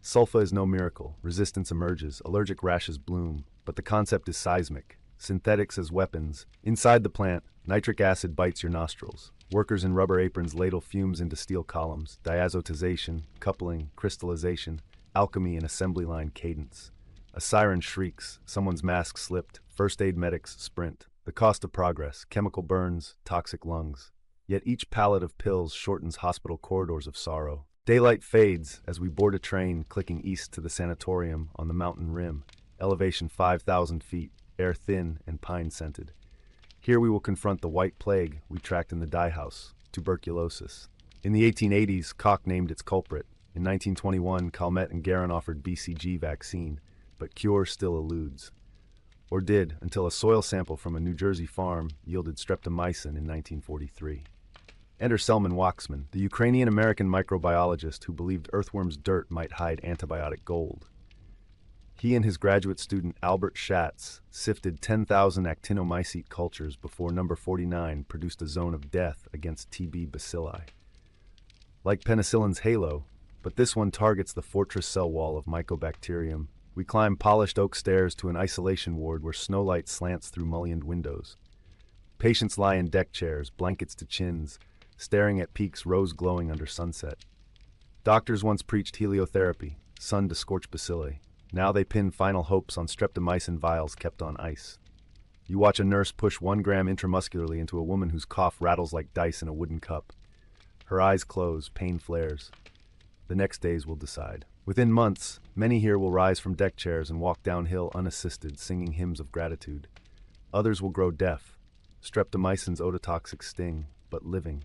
Sulfa is no miracle. Resistance emerges, allergic rashes bloom, but the concept is seismic. Synthetics as weapons. Inside the plant, nitric acid bites your nostrils. Workers in rubber aprons ladle fumes into steel columns. Diazotization, coupling, crystallization, alchemy and assembly line cadence. A siren shrieks, someone's mask slipped, first aid medics sprint. The cost of progress, chemical burns, toxic lungs. Yet each pallet of pills shortens hospital corridors of sorrow. Daylight fades as we board a train clicking east to the sanatorium on the mountain rim. Elevation 5,000 feet, air thin and pine-scented. Here we will confront the white plague we tracked in the dye house, tuberculosis. In the 1880s, Koch named its culprit. In 1921, Calmette and Guerin offered BCG vaccine, but cure still eludes. Or did, until a soil sample from a New Jersey farm yielded streptomycin in 1943. Enter Selman Waksman, the Ukrainian-American microbiologist who believed earthworms' dirt might hide antibiotic gold. He and his graduate student Albert Schatz sifted 10,000 actinomycete cultures before number 49 produced a zone of death against TB bacilli. Like penicillin's halo, but this one targets the fortress cell wall of Mycobacterium. We climb polished oak stairs to an isolation ward where snowlight slants through mullioned windows. Patients lie in deck chairs, blankets to chins, staring at peaks rose-glowing under sunset. Doctors once preached heliotherapy, sun to scorch bacilli. Now they pin final hopes on streptomycin vials kept on ice. You watch a nurse push 1 gram intramuscularly into a woman whose cough rattles like dice in a wooden cup. Her eyes close, pain flares. The next days will decide. Within months, many here will rise from deck chairs and walk downhill unassisted, singing hymns of gratitude. Others will grow deaf. Streptomycin's ototoxic sting, but living.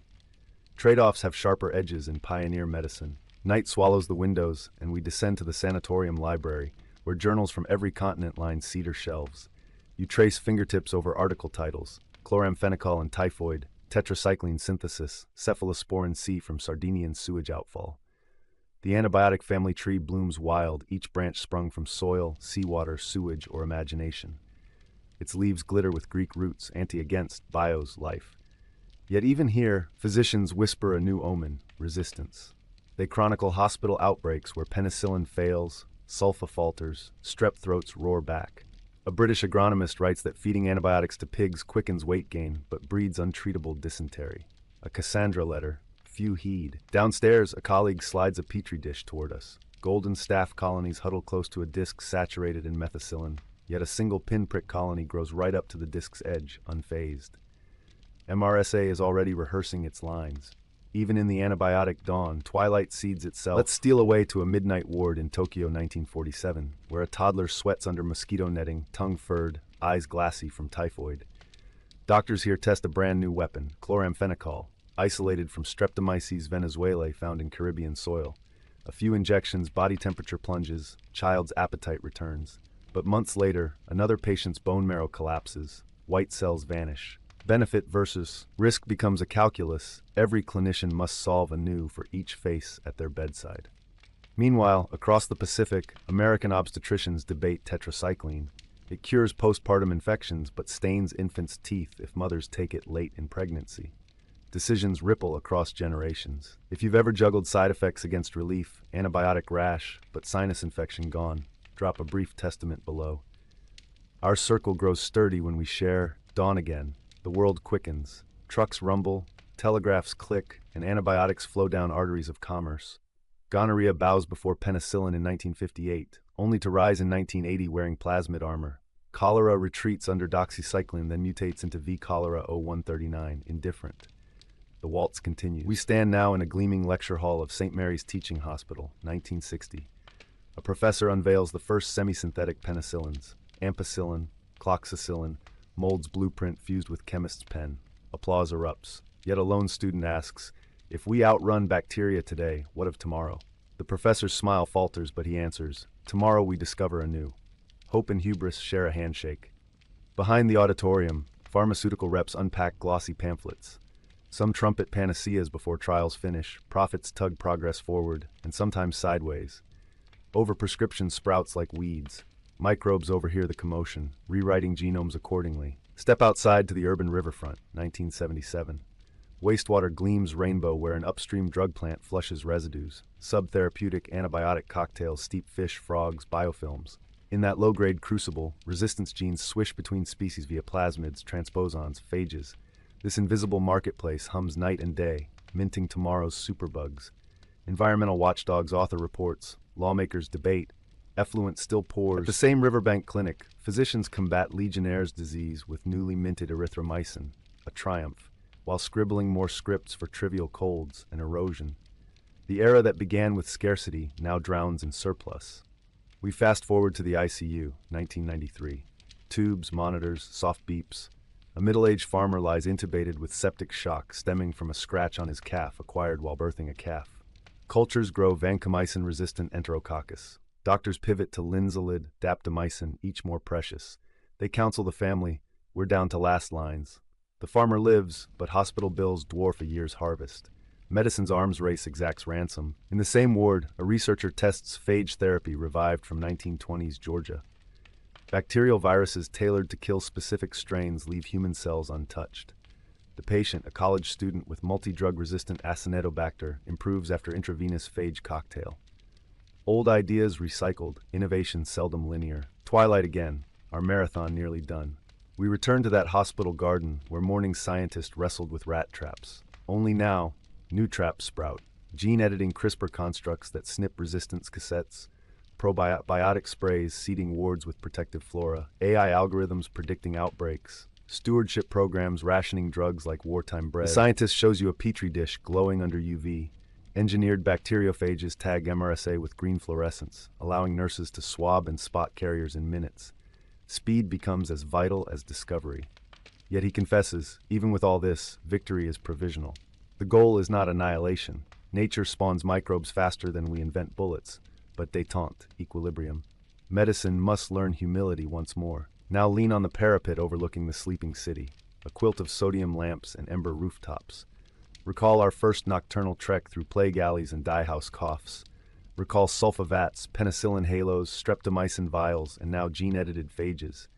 Trade-offs have sharper edges in pioneer medicine. Night swallows the windows, and we descend to the sanatorium library, where journals from every continent line cedar shelves. You trace fingertips over article titles: chloramphenicol and typhoid, tetracycline synthesis, cephalosporin C from Sardinian sewage outfall. The antibiotic family tree blooms wild, each branch sprung from soil, seawater, sewage, or imagination. Its leaves glitter with Greek roots, anti-against, bios, life. Yet even here, physicians whisper a new omen: resistance. They chronicle hospital outbreaks where penicillin fails, sulfa falters, strep throats roar back. A British agronomist writes that feeding antibiotics to pigs quickens weight gain, but breeds untreatable dysentery. A Cassandra letter. Few heed. Downstairs, a colleague slides a petri dish toward us. Golden staph colonies huddle close to a disc saturated in methicillin, yet a single pinprick colony grows right up to the disc's edge, unfazed. MRSA is already rehearsing its lines. Even in the antibiotic dawn, twilight seeds itself. Let's steal away to a midnight ward in Tokyo 1947, where a toddler sweats under mosquito netting, tongue furred, eyes glassy from typhoid. Doctors here test a brand new weapon, chloramphenicol, isolated from Streptomyces venezuelae found in Caribbean soil. A few injections, body temperature plunges, child's appetite returns. But months later, another patient's bone marrow collapses, white cells vanish. Benefit versus risk becomes a calculus every clinician must solve anew for each face at their bedside. Meanwhile, across the Pacific, American obstetricians debate tetracycline. It cures postpartum infections but stains infants' teeth if mothers take it late in pregnancy. Decisions ripple across generations. If you've ever juggled side effects against relief, antibiotic rash, but sinus infection gone, drop a brief testament below. Our circle grows sturdy when we share. Dawn again. The world quickens. Trucks rumble, telegraphs click, and antibiotics flow down arteries of commerce. Gonorrhea bows before penicillin in 1958, only to rise in 1980 wearing plasmid armor. Cholera retreats under doxycycline, then mutates into V. cholera 0139, indifferent. The waltz continues. We stand now in a gleaming lecture hall of St. Mary's Teaching Hospital, 1960. A professor unveils the first semi-synthetic penicillins: ampicillin, cloxacillin, mold's blueprint fused with chemist's pen. Applause erupts. Yet a lone student asks, if we outrun bacteria today, what of tomorrow? The professor's smile falters, but he answers, tomorrow we discover anew. Hope and hubris share a handshake. Behind the auditorium, pharmaceutical reps unpack glossy pamphlets. Some trumpet panaceas before trials finish, prophets tug progress forward, and sometimes sideways. Overprescription sprouts like weeds. Microbes overhear the commotion, rewriting genomes accordingly. Step outside to the urban riverfront, 1977. Wastewater gleams rainbow where an upstream drug plant flushes residues. Subtherapeutic antibiotic cocktails steep fish, frogs, biofilms. In that low-grade crucible, resistance genes swish between species via plasmids, transposons, phages. This invisible marketplace hums night and day, minting tomorrow's superbugs. Environmental watchdogs author reports, lawmakers debate, effluent still pours. At the same riverbank clinic, physicians combat Legionnaire's disease with newly minted erythromycin, a triumph, while scribbling more scripts for trivial colds and erosion. The era that began with scarcity now drowns in surplus. We fast forward to the ICU, 1993. Tubes, monitors, soft beeps. A middle-aged farmer lies intubated with septic shock stemming from a scratch on his calf acquired while birthing a calf. Cultures grow vancomycin-resistant enterococcus. Doctors pivot to linezolid, daptomycin, each more precious. They counsel the family, we're down to last lines. The farmer lives, but hospital bills dwarf a year's harvest. Medicine's arms race exacts ransom. In the same ward, a researcher tests phage therapy revived from 1920s Georgia. Bacterial viruses tailored to kill specific strains leave human cells untouched. The patient, a college student with multi-drug-resistant Acinetobacter, improves after intravenous phage cocktail. Old ideas recycled, innovation seldom linear. Twilight again, our marathon nearly done. We return to that hospital garden where morning scientists wrestled with rat traps. Only now, new traps sprout. Gene-editing CRISPR constructs that snip resistance cassettes. probiotic sprays seeding wards with protective flora, AI algorithms predicting outbreaks, stewardship programs rationing drugs like wartime bread. The scientist shows you a petri dish glowing under UV. Engineered bacteriophages tag MRSA with green fluorescence, allowing nurses to swab and spot carriers in minutes. Speed becomes as vital as discovery. Yet he confesses, even with all this, victory is provisional. The goal is not annihilation. Nature spawns microbes faster than we invent bullets, but détente, equilibrium. Medicine must learn humility once more. Now lean on the parapet overlooking the sleeping city, a quilt of sodium lamps and ember rooftops. Recall our first nocturnal trek through plague alleys and dye-house coughs. Recall sulfavats, penicillin halos, streptomycin vials, and now gene-edited phages.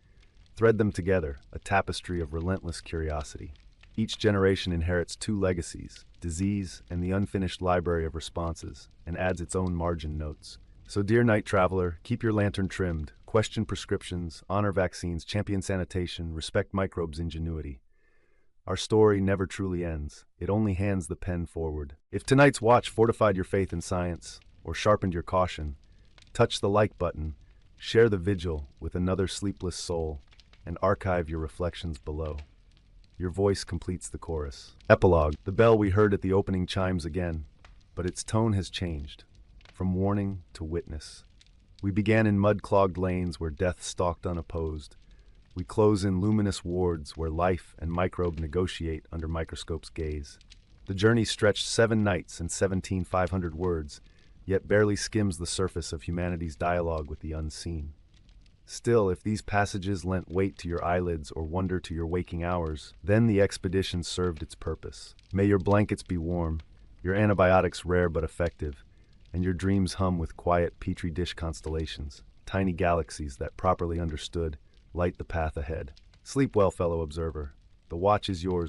Thread them together, a tapestry of relentless curiosity. Each generation inherits two legacies, disease and the unfinished library of responses, and adds its own margin notes. So dear night traveler, keep your lantern trimmed, question prescriptions, honor vaccines, champion sanitation, respect microbes' ingenuity. Our story never truly ends. It only hands the pen forward. If tonight's watch fortified your faith in science, or sharpened your caution, touch the like button, share the vigil with another sleepless soul, and archive your reflections below. Your voice completes the chorus. Epilogue. The bell we heard at the opening chimes again, but its tone has changed, from warning to witness. We began in mud-clogged lanes where death stalked unopposed. We close in luminous wards where life and microbe negotiate under microscope's gaze. The journey stretched 7 nights and 17,500 words, yet barely skims the surface of humanity's dialogue with the unseen. Still, if these passages lent weight to your eyelids or wonder to your waking hours, then the expedition served its purpose. May your blankets be warm, your antibiotics rare but effective, and your dreams hum with quiet petri dish constellations, tiny galaxies that, properly understood, light the path ahead. Sleep well, fellow observer. The watch is yours.